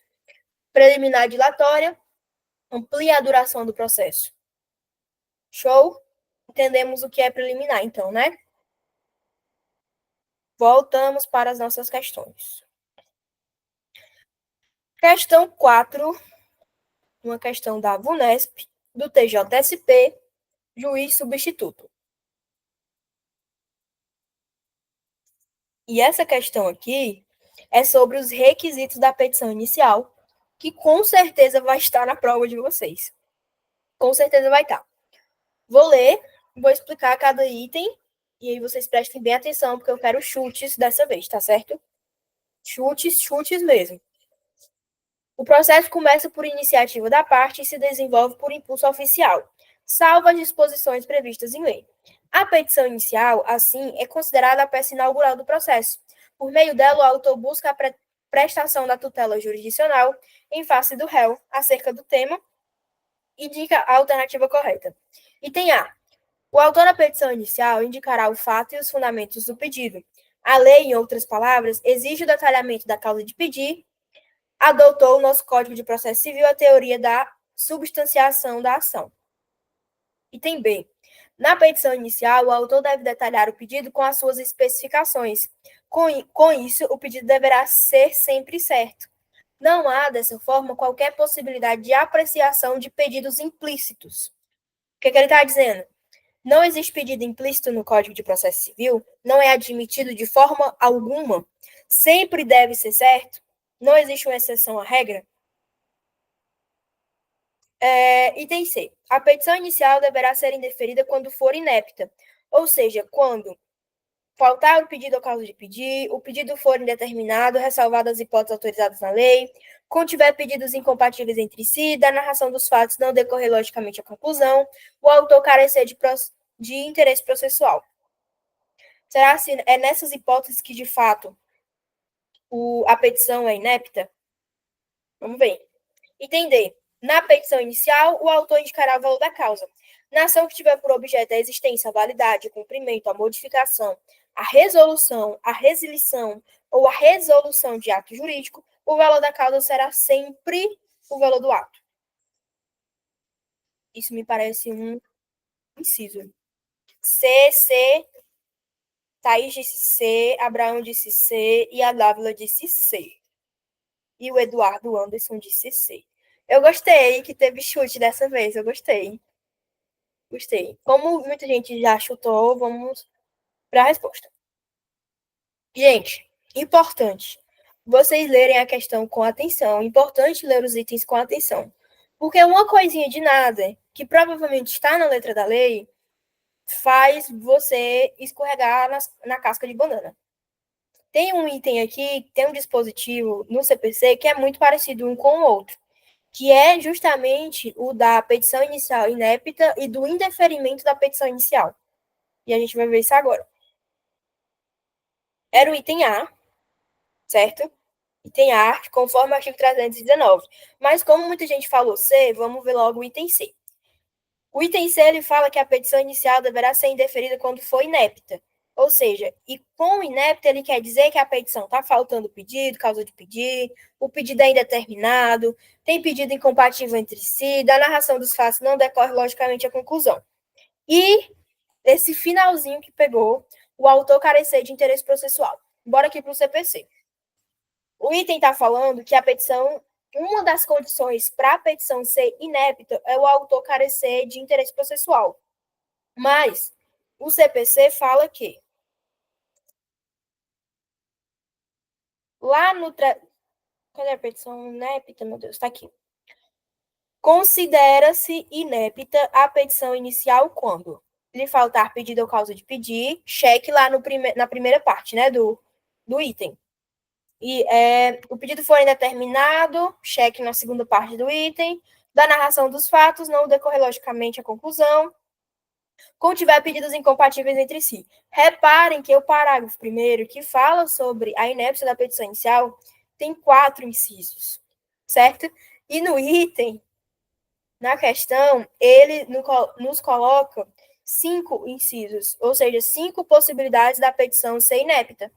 Preliminar dilatória, amplia a duração do processo. Show? Entendemos o que é preliminar, então, né? Voltamos para as nossas questões. Questão 4, uma questão da VUNESP, do TJSP, juiz substituto. E essa questão aqui é sobre os requisitos da petição inicial, que com certeza vai estar na prova de vocês. Com certeza vai estar. Vou ler, vou explicar cada item, e aí vocês prestem bem atenção, porque eu quero chutes dessa vez, tá certo? Chutes mesmo. O processo começa por iniciativa da parte e se desenvolve por impulso oficial, salvo as disposições previstas em lei. A petição inicial, assim, é considerada a peça inaugural do processo. Por meio dela, o autor busca a prestação da tutela jurisdicional em face do réu acerca do tema e indica a alternativa correta. Item A. O autor da petição inicial indicará o fato e os fundamentos do pedido. A lei, em outras palavras, exige o detalhamento da causa de pedir. Adotou o nosso Código de Processo Civil a teoria da substanciação da ação. Item B. Na petição inicial, o autor deve detalhar o pedido com as suas especificações. Com isso, o pedido deverá ser sempre certo. Não há, dessa forma, qualquer possibilidade de apreciação de pedidos implícitos. O que ele está dizendo? Não existe pedido implícito no Código de Processo Civil, não é admitido de forma alguma, sempre deve ser certo, não existe uma exceção à regra. Item C. A petição inicial deverá ser indeferida quando for inepta, ou seja, quando faltar o pedido ou causa de pedir, o pedido for indeterminado, ressalvadas as hipóteses autorizadas na lei, contiver pedidos incompatíveis entre si, da narração dos fatos não decorrer logicamente a conclusão, o autor carecer de interesse processual. Será se é nessas hipóteses que, de fato, a petição é inepta? Vamos ver. Item D. Na petição inicial, o autor indicará o valor da causa. Na ação que tiver por objeto a existência, a validade, o cumprimento, a modificação, a resolução, a resilição ou a resolução de ato jurídico, o valor da causa será sempre o valor do ato. Isso me parece um inciso. C, Thaís disse C, Abraão disse C e a Dávila disse C. E o Eduardo Anderson disse C. Eu gostei que teve chute dessa vez, eu gostei. Gostei. Como muita gente já chutou, vamos para a resposta. Gente, importante vocês lerem a questão com atenção. Importante ler os itens com atenção. Porque uma coisinha de nada, que provavelmente está na letra da lei, faz você escorregar na casca de banana. Tem um item aqui, tem um dispositivo no CPC que é muito parecido um com o outro, que é justamente o da petição inicial inépita e do indeferimento da petição inicial. E a gente vai ver isso agora. Era o item A, certo? Item A, conforme o artigo 319. Mas como muita gente falou C, vamos ver logo o item C. O item C, ele fala que a petição inicial deverá ser indeferida quando for inepta. Ou seja, e com inepta ele quer dizer que a petição está faltando pedido, causa de pedir, o pedido é indeterminado, tem pedido incompatível entre si, da narração dos fatos não decorre logicamente a conclusão. E esse finalzinho que pegou, o autor carecer de interesse processual. Bora aqui para o CPC. O item está falando que a petição, uma das condições para a petição ser inepta é o autor carecer de interesse processual. Mas o CPC fala que lá no... Cadê a petição inepta? Meu Deus, está aqui. Considera-se inepta a petição inicial quando lhe faltar pedido ou causa de pedir, cheque lá na primeira parte, né, do item. E o pedido for indeterminado, cheque na segunda parte do item, da narração dos fatos, não decorrer logicamente a conclusão, contiver pedidos incompatíveis entre si. Reparem que o parágrafo primeiro, que fala sobre a inépcia da petição inicial, tem 4 incisos, certo? E no item, na questão, ele nos coloca 5 incisos, ou seja, 5 possibilidades da petição ser inepta,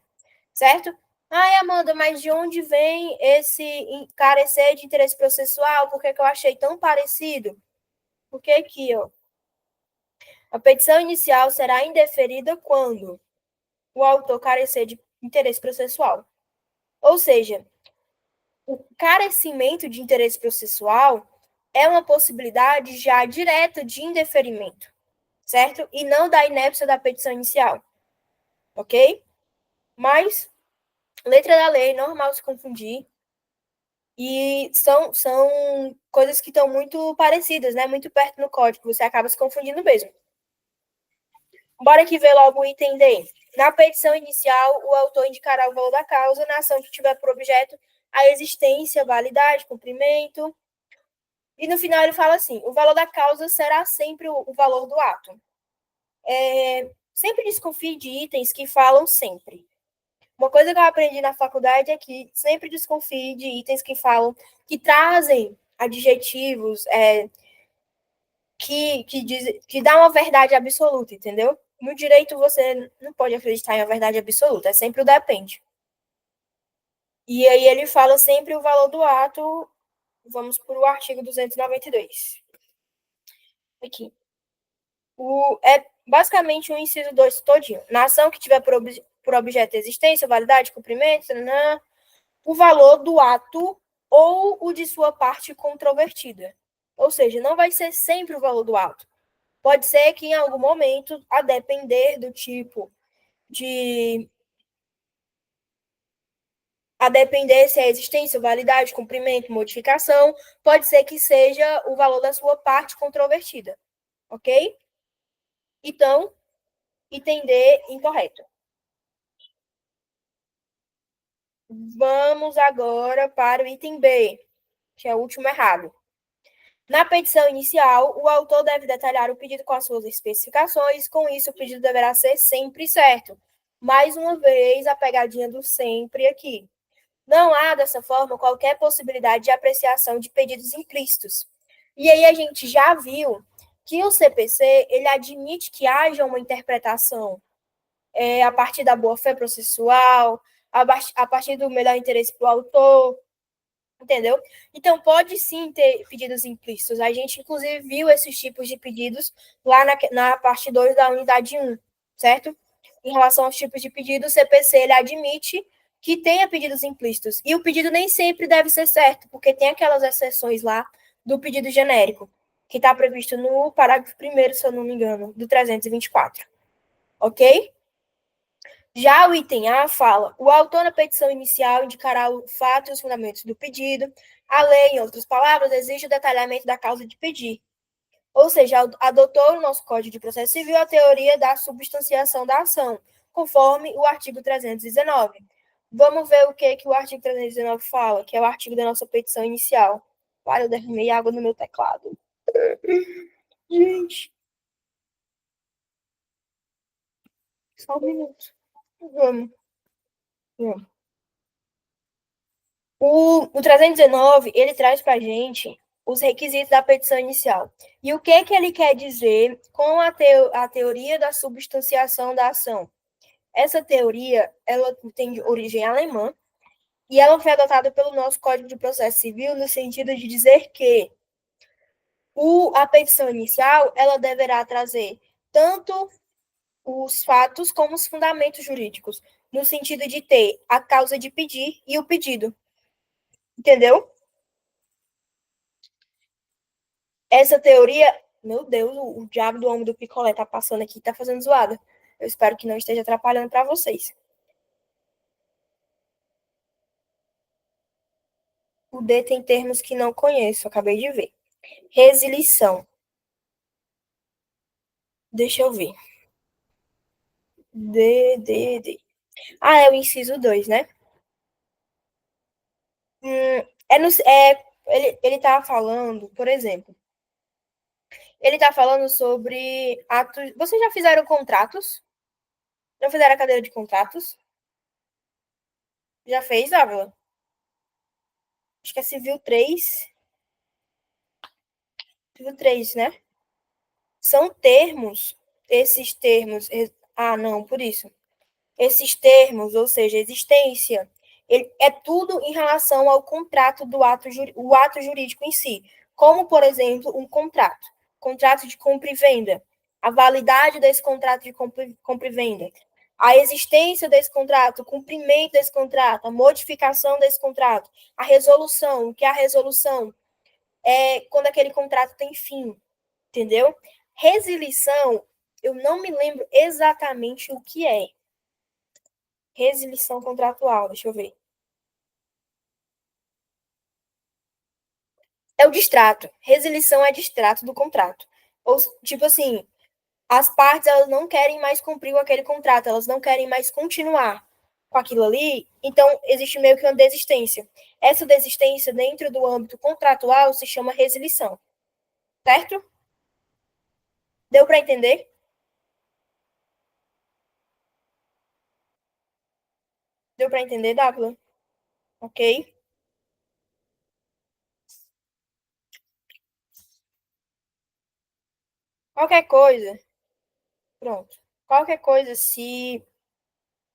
certo? Ai, Amanda, mas de onde vem esse carecer de interesse processual? Por que eu achei tão parecido? Porque aqui, ó, a petição inicial será indeferida quando o autor carecer de interesse processual. Ou seja, o carecimento de interesse processual é uma possibilidade já direta de indeferimento, certo? E não da inépcia da petição inicial, ok? Mas, letra da lei, normal se confundir. E são coisas que estão muito parecidas, né? Muito perto no código, você acaba se confundindo mesmo. Bora aqui ver logo o item D. Na petição inicial, o autor indicará o valor da causa na ação que tiver por objeto a existência, validade, cumprimento. E no final ele fala assim: o valor da causa será sempre o valor do ato. Sempre desconfie de itens que falam sempre. Uma coisa que eu aprendi na faculdade é que sempre desconfie de itens que falam, que trazem adjetivos, que dá uma verdade absoluta, entendeu? No direito, você não pode acreditar em uma verdade absoluta, é sempre o depende. E aí ele fala sempre o valor do ato. Vamos para o artigo 292. Aqui. É basicamente o inciso 2 todinho. Na ação que tiver por objeto existência, validade, cumprimento, o valor do ato ou o de sua parte controvertida. Ou seja, não vai ser sempre o valor do ato. Pode ser que em algum momento, a depender do tipo de... A depender se é existência, validade, cumprimento, modificação, pode ser que seja o valor da sua parte controvertida. Ok? Então, item D incorreto. Vamos agora para o item B, que é o último errado. Na petição inicial, o autor deve detalhar o pedido com as suas especificações, com isso o pedido deverá ser sempre certo. Mais uma vez, a pegadinha do sempre aqui. Não há, dessa forma, qualquer possibilidade de apreciação de pedidos implícitos. E aí a gente já viu que o CPC, ele admite que haja uma interpretação a partir da boa-fé processual, a partir do melhor interesse para o autor, entendeu? Então, pode sim ter pedidos implícitos. A gente, inclusive, viu esses tipos de pedidos lá na parte 2 da unidade 1, certo? Em relação aos tipos de pedido, o CPC ele admite que tenha pedidos implícitos. E o pedido nem sempre deve ser certo, porque tem aquelas exceções lá do pedido genérico, que está previsto no parágrafo 1º, se eu não me engano, do 324. Ok? Já o item A fala: o autor na petição inicial indicará o fato e os fundamentos do pedido. A lei, em outras palavras, exige o detalhamento da causa de pedir. Ou seja, adotou no nosso Código de Processo Civil a teoria da substanciação da ação, conforme o artigo 319. Vamos ver o que o artigo 319 fala, que é o artigo da nossa petição inicial. Olha, eu derramei água no meu teclado. Gente, só um minuto. Vamos. Vamos. O 319, ele traz para a gente os requisitos da petição inicial. E o que ele quer dizer com a teoria da substanciação da ação? Essa teoria, ela tem origem alemã e ela foi adotada pelo nosso Código de Processo Civil no sentido de dizer que a petição inicial, ela deverá trazer tanto os fatos como os fundamentos jurídicos, no sentido de ter a causa de pedir e o pedido. Entendeu? Essa teoria, meu Deus, o diabo do homem do picolé tá passando aqui, tá fazendo zoada. Eu espero que não esteja atrapalhando para vocês. O D tem termos que não conheço, acabei de ver. Resilição. Deixa eu ver. D. Ah, é o inciso 2, né? Ele tá falando, por exemplo, ele tá falando sobre atos. Vocês já fizeram contratos? Já fizeram a cadeira de contratos? Já fez, Ávila? Acho que é Civil 3. Civil 3, né? São termos, esses termos. Ah, não, por isso. Esses termos, ou seja, existência, é tudo em relação ao contrato do o ato jurídico em si. Como, por exemplo, um contrato de compra e venda, a validade desse contrato de compra e venda, a existência desse contrato, o cumprimento desse contrato, a modificação desse contrato, a resolução, o que é a resolução? É quando aquele contrato tem fim, entendeu? Resilição, eu não me lembro exatamente o que é. Resilição contratual, deixa eu ver. É o distrato. Resilição é distrato do contrato. Ou, tipo assim, as partes elas não querem mais cumprir com aquele contrato, elas não querem mais continuar com aquilo ali, então existe meio que uma desistência. Essa desistência, dentro do âmbito contratual, se chama resilição. Certo? Deu para entender? Deu para entender, Dávila? Ok? Qualquer coisa, pronto. Qualquer coisa, se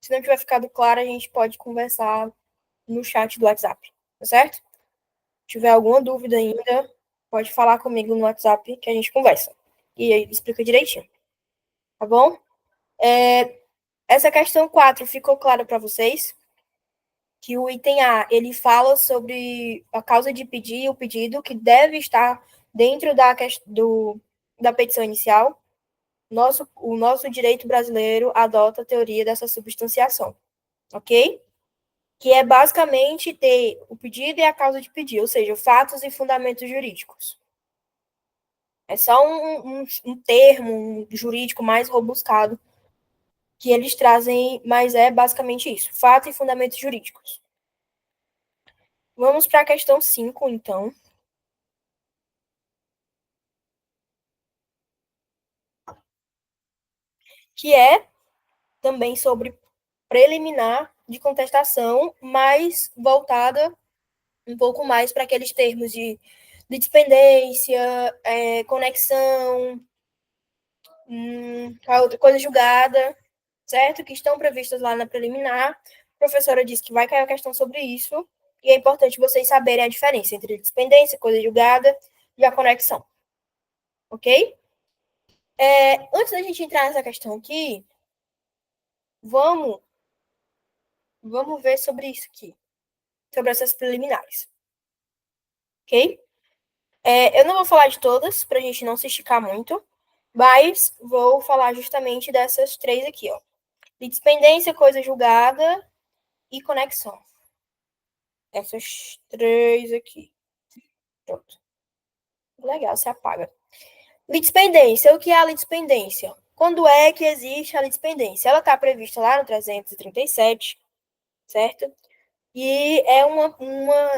não tiver ficado claro, a gente pode conversar no chat do WhatsApp, tá certo? Se tiver alguma dúvida ainda, pode falar comigo no WhatsApp que a gente conversa. E aí explica direitinho, tá bom? Essa questão 4 ficou clara para vocês? Que o item A, ele fala sobre a causa de pedir, o pedido, que deve estar dentro da petição inicial. O nosso direito brasileiro adota a teoria dessa substanciação, ok? Que é basicamente ter o pedido e a causa de pedir, ou seja, fatos e fundamentos jurídicos. É só um termo jurídico mais robustado que eles trazem, mas é basicamente isso: fato e fundamentos jurídicos. Vamos para a questão 5, então, que é também sobre preliminar de contestação, mas voltada um pouco mais para aqueles termos Litispendência, conexão, a outra coisa julgada, certo? Que estão previstas lá na preliminar. A professora disse que vai cair a questão sobre isso, e é importante vocês saberem a diferença entre litispendência, coisa julgada e a conexão. Ok? Antes da gente entrar nessa questão aqui, vamos ver sobre isso aqui, sobre essas preliminares. Ok? Eu não vou falar de todas, para a gente não se esticar muito, mas vou falar justamente dessas três aqui, ó. Litispendência, coisa julgada e conexão. Essas três aqui. Pronto. Legal, se apaga. Litispendência. O que é a litispendência? Quando é que existe a litispendência? Ela está prevista lá no 337, certo? E é uma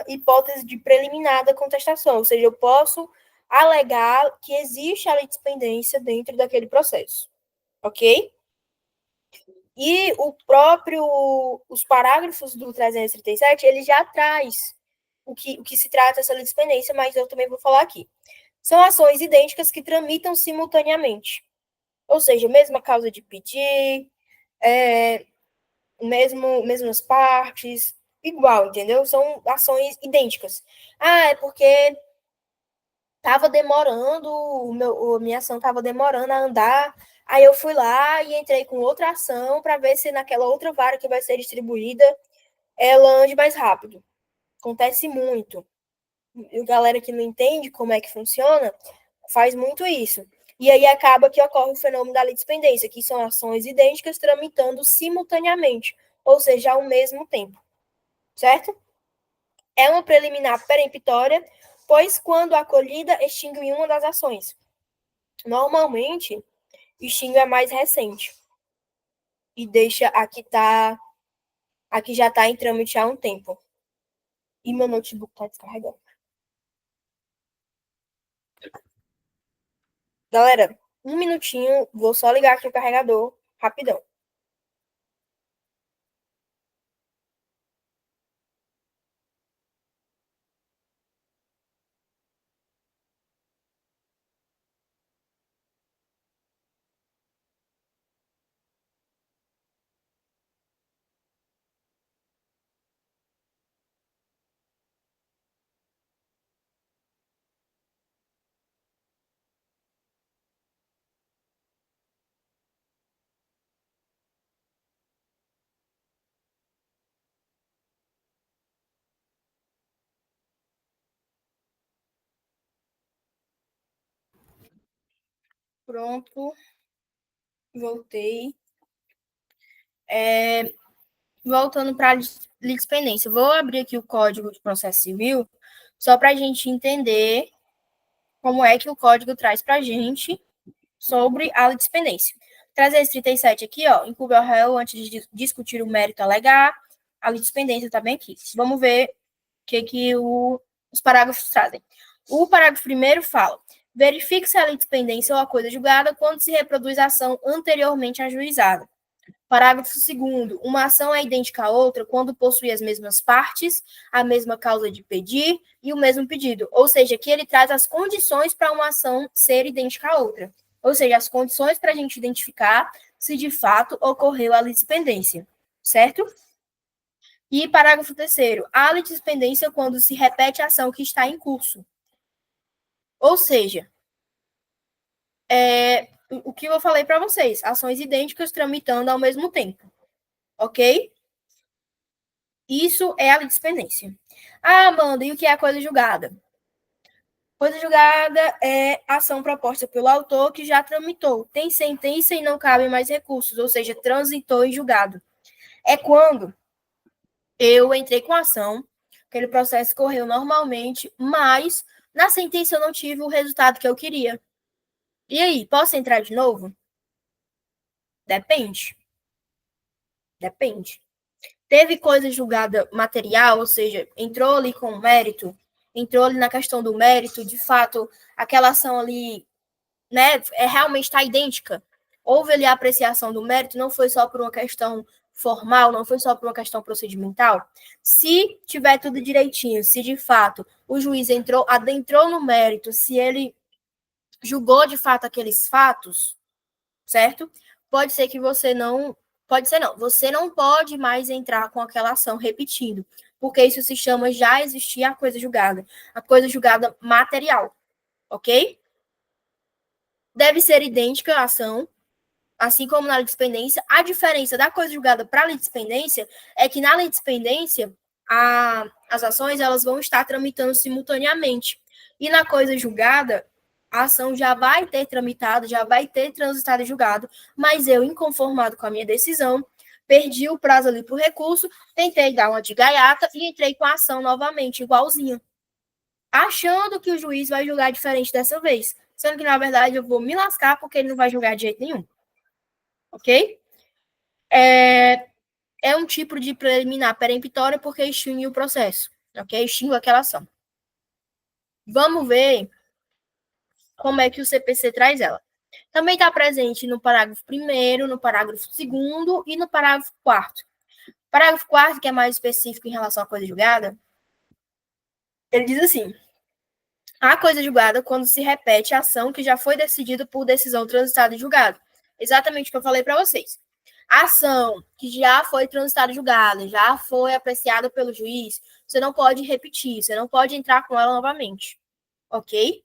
hipótese de preliminar da contestação, ou seja, eu posso alegar que existe a litispendência dentro daquele processo, ok? E os parágrafos do 337, ele já traz o que se trata dessa litispendência, mas eu também vou falar aqui. São ações idênticas que tramitam simultaneamente, ou seja, mesma causa de pedir, mesmas partes, igual, entendeu? São ações idênticas. É porque estava demorando, a minha ação estava demorando a andar, aí eu fui lá e entrei com outra ação para ver se naquela outra vara que vai ser distribuída, ela ande mais rápido. Acontece muito. E a galera que não entende como é que funciona, faz muito isso. E aí acaba que ocorre o fenômeno da litispendência, que são ações idênticas tramitando simultaneamente, ou seja, ao mesmo tempo. Certo? É uma preliminar peremptória, pois quando acolhida, extingue uma das ações. Normalmente, extingue a mais recente. E deixa aqui já está em trâmite há um tempo. E meu notebook está descarregando. Galera, um minutinho, vou só ligar aqui o carregador, rapidão. Pronto, voltei. Voltando para a litispendência, vou abrir aqui o Código de Processo Civil, só para a gente entender como é que o código traz para a gente sobre a litispendência. 337 aqui, ó, incube ao réu antes de discutir o mérito a alegar, a litispendência está bem aqui. Vamos ver o que os parágrafos trazem. O parágrafo primeiro fala: verifique-se a litispendência ou a coisa julgada quando se reproduz a ação anteriormente ajuizada. Parágrafo 2º. Uma ação é idêntica à outra quando possui as mesmas partes, a mesma causa de pedir e o mesmo pedido. Ou seja, aqui ele traz as condições para uma ação ser idêntica à outra. Ou seja, as condições para a gente identificar se de fato ocorreu a litispendência. Certo? E parágrafo 3º. Há litispendência quando se repete a ação que está em curso. Ou seja, o que eu falei para vocês, ações idênticas tramitando ao mesmo tempo. Ok? Isso é a litispendência. Amanda, e o que é a coisa julgada? Coisa julgada é ação proposta pelo autor que já tramitou, tem sentença e não cabem mais recursos, ou seja, transitou em julgado. É quando eu entrei com a ação, aquele processo correu normalmente, mas na sentença eu não tive o resultado que eu queria. E aí, posso entrar de novo? Depende. Depende. Teve coisa julgada material, ou seja, entrou ali com o mérito, entrou ali na questão do mérito, de fato, aquela ação ali, né, realmente está idêntica. Houve ali a apreciação do mérito, não foi só por uma questão formal, não foi só por uma questão procedimental. Se tiver tudo direitinho, se de fato o juiz adentrou no mérito, se ele julgou de fato aqueles fatos, certo? Pode ser que você não... Pode ser não. Você não pode mais entrar com aquela ação repetindo, porque isso se chama já existir a coisa julgada material, ok? Deve ser idêntica a ação, assim como na litispendência. A diferença da coisa julgada para a litispendência é que na litispendência as ações elas vão estar tramitando simultaneamente. E na coisa julgada, a ação já vai ter tramitado, já vai ter transitado e julgado, mas eu, inconformado com a minha decisão, perdi o prazo ali para o recurso, tentei dar uma de gaiata e entrei com a ação novamente, igualzinha, achando que o juiz vai julgar diferente dessa vez, sendo que, na verdade, eu vou me lascar porque ele não vai julgar de jeito nenhum. Ok? É um tipo de preliminar peremptória porque extingue o processo, ok? Extingue aquela ação. Vamos ver como é que o CPC traz ela. Também está presente no parágrafo 1º, no parágrafo 2º e no parágrafo 4º. Parágrafo 4º, que é mais específico em relação à coisa julgada, ele diz assim: a coisa julgada quando se repete a ação que já foi decidida por decisão transitada e julgada. Exatamente o que eu falei para vocês. A ação que já foi transitada e julgada, já foi apreciada pelo juiz, você não pode repetir, você não pode entrar com ela novamente. Ok?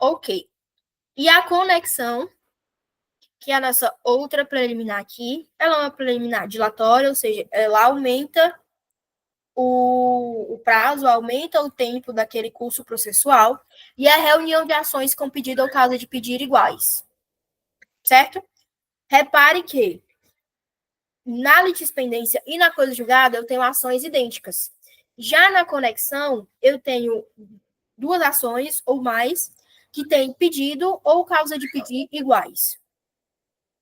Ok. E a conexão, que é a nossa outra preliminar aqui, ela é uma preliminar dilatória, ou seja, ela aumenta o prazo, aumenta o tempo daquele curso processual, e a reunião de ações com pedido ou causa de pedir iguais. Certo? Repare que na litispendência e na coisa julgada eu tenho ações idênticas. Já na conexão, eu tenho duas ações ou mais que têm pedido ou causa de pedir iguais.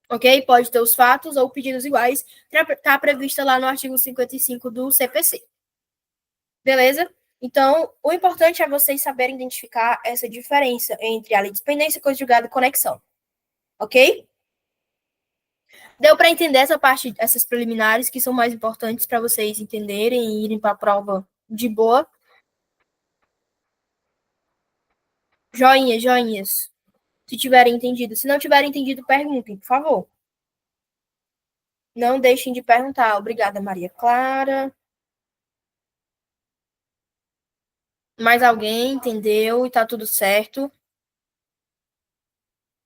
Ok? Pode ter os fatos ou pedidos iguais, está prevista lá no artigo 55 do CPC. Beleza? Então, o importante é vocês saberem identificar essa diferença entre a litispendência, coisa julgada e conexão. Ok? Deu para entender essa parte, essas preliminares que são mais importantes para vocês entenderem e irem para a prova de boa? Joinhas. Se tiverem entendido. Se não tiverem entendido, perguntem, por favor. Não deixem de perguntar. Obrigada, Maria Clara. Mais alguém entendeu e tá tudo certo?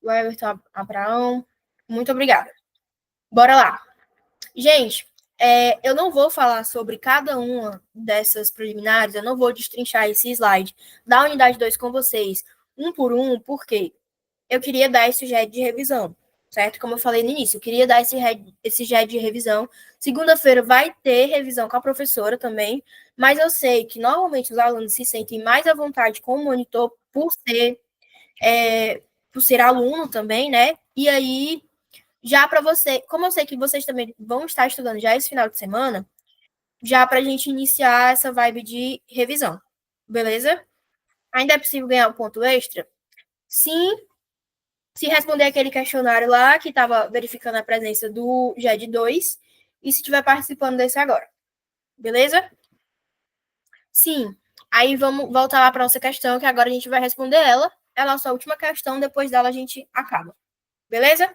O Everton Abraão. Muito obrigada. Bora lá. Gente, eu não vou falar sobre cada uma dessas preliminares, eu não vou destrinchar esse slide da unidade 2 com vocês, um por um, porque eu queria dar esse GED de revisão, certo? Como eu falei no início, eu queria dar esse GED de revisão. Segunda-feira vai ter revisão com a professora também, mas eu sei que normalmente os alunos se sentem mais à vontade com o monitor por ser aluno também, né? E aí já para você, como eu sei que vocês também vão estar estudando já esse final de semana, já para a gente iniciar essa vibe de revisão, beleza? Ainda é possível ganhar um ponto extra? Sim, se responder aquele questionário lá que estava verificando a presença do GED 2 e se estiver participando desse agora, beleza? Sim, aí vamos voltar lá para nossa questão, que agora a gente vai responder ela. É a nossa última questão, depois dela a gente acaba, beleza?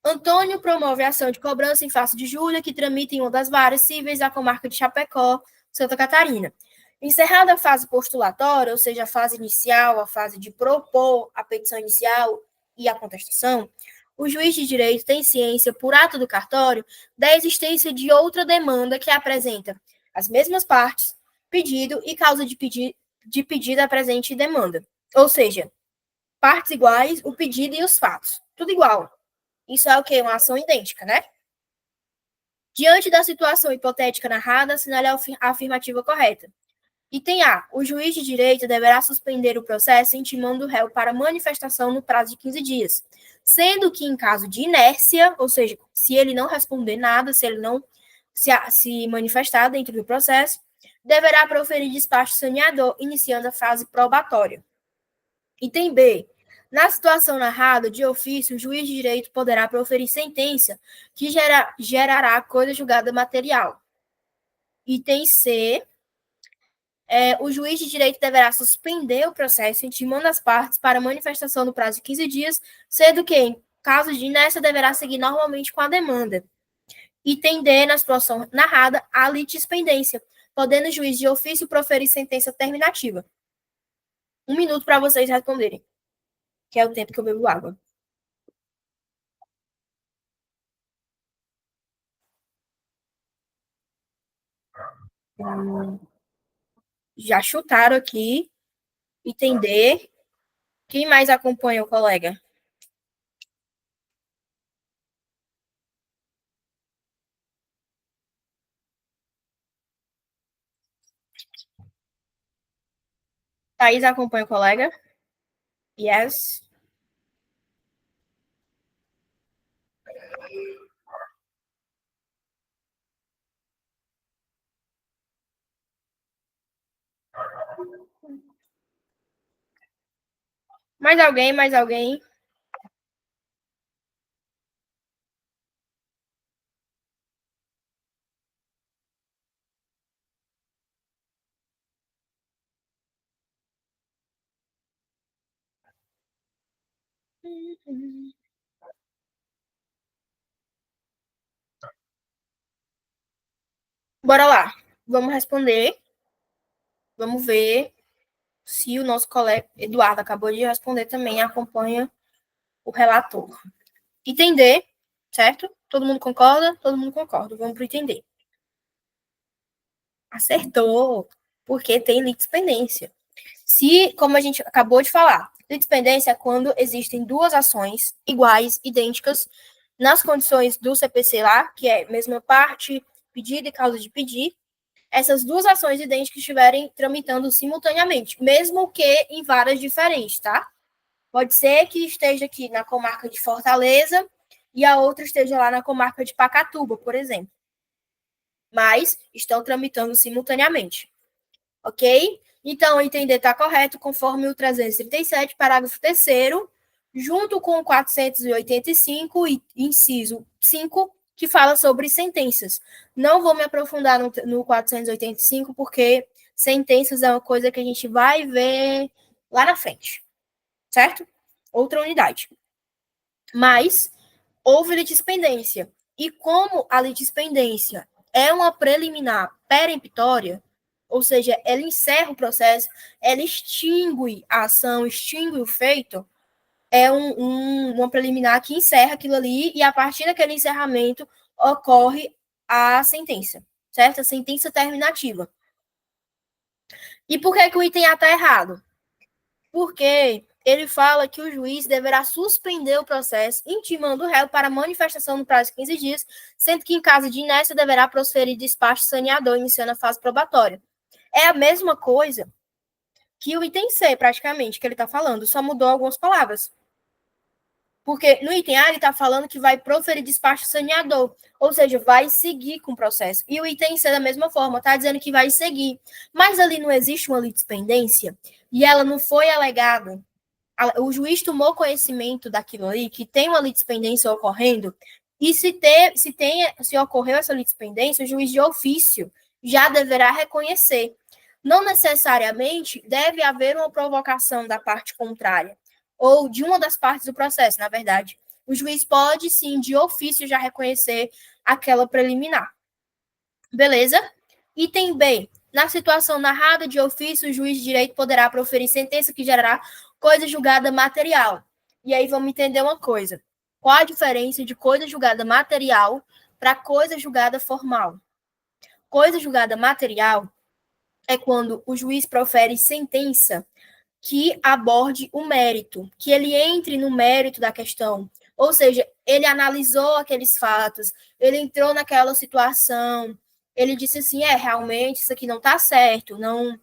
Antônio promove a ação de cobrança em face de Júlia, que tramita em uma das várias cíveis da comarca de Chapecó, Santa Catarina. Encerrada a fase postulatória, ou seja, a fase inicial, a fase de propor a petição inicial e a contestação, o juiz de direito tem ciência, por ato do cartório, da existência de outra demanda que apresenta as mesmas partes, pedido e causa de pedido à presente demanda. Ou seja, partes iguais, o pedido e os fatos. Tudo igual. Isso é o quê? Uma ação idêntica, né? Diante da situação hipotética narrada, assinale a afirmativa correta. Item A. O juiz de direito deverá suspender o processo intimando o réu para manifestação no prazo de 15 dias, sendo que em caso de inércia, ou seja, se ele não responder nada, se ele não se manifestar dentro do processo, deverá proferir despacho saneador, iniciando a fase probatória. Item B. Na situação narrada, de ofício, o juiz de direito poderá proferir sentença que gerará coisa julgada material. Item C. O juiz de direito deverá suspender o processo, intimando as partes para manifestação no prazo de 15 dias, sendo que, em caso de inércia, deverá seguir normalmente com a demanda. Item D, na situação narrada, a litispendência, podendo o juiz de ofício proferir sentença terminativa. 1 minuto para vocês responderem, que é o tempo que eu bebo água. Já chutaram aqui. Item D. Quem mais acompanha o colega? Thaís acompanha o colega? Yes. Mais alguém? Mais alguém? Bora lá. Vamos responder. Vamos ver se o nosso colega Eduardo acabou de responder também, acompanha o relator. Entender, certo? Todo mundo concorda? Todo mundo concorda. Vamos para entender. Acertou, porque tem litispendência. Se, como a gente acabou de falar, litispendência é quando existem duas ações iguais, idênticas, nas condições do CPC lá, que é mesma parte, pedido e causa de pedir, essas duas ações idênticas estiverem tramitando simultaneamente, mesmo que em varas diferentes, tá? Pode ser que esteja aqui na comarca de Fortaleza e a outra esteja lá na comarca de Pacatuba, por exemplo. Mas estão tramitando simultaneamente. Ok? Então, entender está correto, conforme o 337, parágrafo 3º, junto com o 485, inciso 5, que fala sobre sentenças. Não vou me aprofundar no 485, porque sentenças é uma coisa que a gente vai ver lá na frente, certo? Outra unidade. Mas houve litispendência. E como a litispendência é uma preliminar peremptória, ou seja, ela encerra o processo, ela extingue a ação, extingue o feito, é uma preliminar que encerra aquilo ali e a partir daquele encerramento ocorre a sentença, certo? A sentença terminativa. E por que o item A está errado? Porque ele fala que o juiz deverá suspender o processo, intimando o réu para manifestação no prazo de 15 dias, sendo que, em caso de inércia, deverá prosferir despacho saneador, iniciando a fase probatória. É a mesma coisa que o item C, praticamente, que ele está falando, só mudou algumas palavras. Porque no item A ele está falando que vai proferir despacho saneador, ou seja, vai seguir com o processo. E o item C, da mesma forma, está dizendo que vai seguir. Mas ali não existe uma litispendência e ela não foi alegada. O juiz tomou conhecimento daquilo ali, que tem uma litispendência ocorrendo, e se ocorreu essa litispendência, o juiz de ofício já deverá reconhecer. Não necessariamente deve haver uma provocação da parte contrária, ou de uma das partes do processo, na verdade. O juiz pode, sim, de ofício, já reconhecer aquela preliminar. Beleza? Item B. Na situação narrada de ofício, o juiz de direito poderá proferir sentença que gerará coisa julgada material. E aí vamos entender uma coisa. Qual a diferença de coisa julgada material para coisa julgada formal? Coisa julgada material é quando o juiz profere sentença que aborde o mérito, que ele entre no mérito da questão. Ou seja, ele analisou aqueles fatos, ele entrou naquela situação, ele disse assim, realmente isso aqui não está certo, não,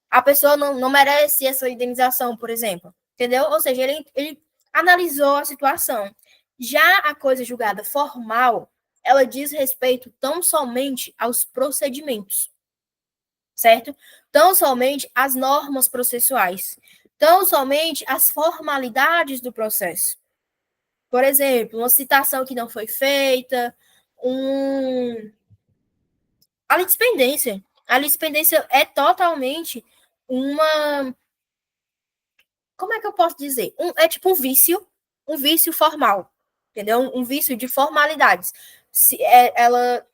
a pessoa não merece essa indenização, por exemplo. Entendeu? Ou seja, ele analisou a situação. Já a coisa julgada formal, ela diz respeito tão somente aos procedimentos, certo? Tão somente às normas processuais, tão somente às formalidades do processo. Por exemplo, uma citação que não foi feita, A litispendência. A litispendência é totalmente uma... Como é que eu posso dizer? É tipo um vício formal, entendeu? Um vício de formalidades. Ela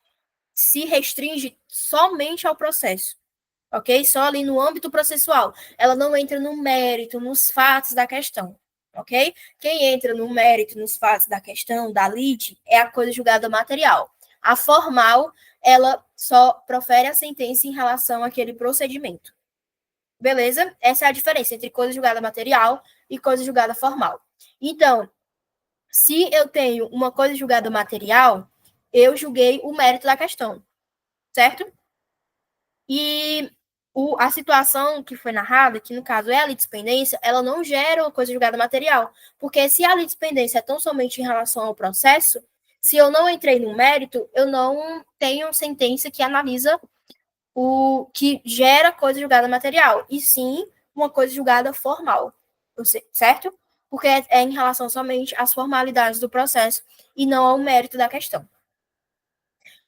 se restringe somente ao processo, ok? Só ali no âmbito processual. Ela não entra no mérito, nos fatos da questão, ok? Quem entra no mérito, nos fatos da questão, da lide, é a coisa julgada material. A formal, ela só profere a sentença em relação àquele procedimento. Beleza? Essa é a diferença entre coisa julgada material e coisa julgada formal. Então, se eu tenho uma coisa julgada material, eu julguei o mérito da questão, certo? E a situação que foi narrada, que no caso é a litispendência, ela não gera uma coisa julgada material, porque se a litispendência é tão somente em relação ao processo, se eu não entrei no mérito, eu não tenho sentença que analisa o que gera coisa julgada material, e sim uma coisa julgada formal, certo? Porque é em relação somente às formalidades do processo e não ao mérito da questão.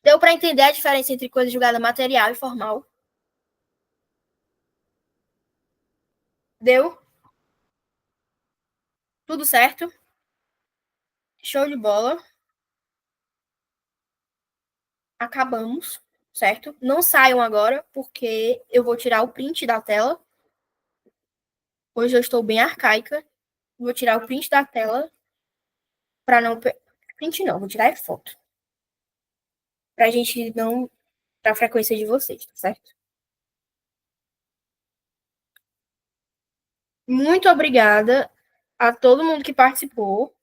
Deu para entender a diferença entre coisa julgada material e formal? Deu? Tudo certo? Show de bola. Acabamos, certo? Não saiam agora, porque eu vou tirar o print da tela. Hoje eu estou bem arcaica. Vou tirar o print da tela para não. Print não, vou tirar foto. Para a gente não. Para a frequência de vocês, tá certo? Muito obrigada a todo mundo que participou,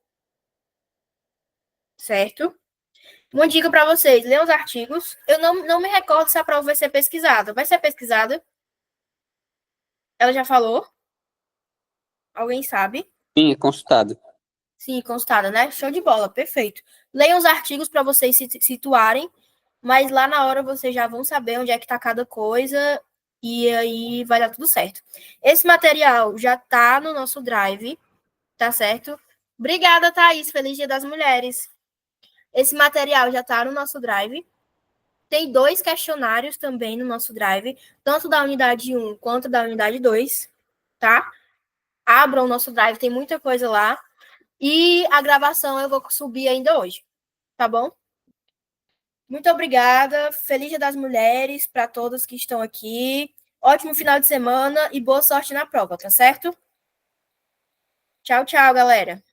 certo? Uma dica para vocês: leiam os artigos. Eu não me recordo se a prova vai ser pesquisada. Vai ser pesquisada? Ela já falou? Alguém sabe? Sim, é consultado. Sim, constada, né? Show de bola, perfeito. Leiam os artigos para vocês se situarem, mas lá na hora vocês já vão saber onde é que está cada coisa e aí vai dar tudo certo. Esse material já está no nosso Drive, tá certo? Obrigada, Thaís. Feliz Dia das Mulheres. Esse material já está no nosso Drive. Tem 2 questionários também no nosso Drive, tanto da unidade 1 quanto da unidade 2, tá? Abram o nosso Drive, tem muita coisa lá. E a gravação eu vou subir ainda hoje, tá bom? Muito obrigada. Feliz Dia das Mulheres para todos que estão aqui. Ótimo final de semana e boa sorte na prova, tá certo? Tchau, tchau, galera.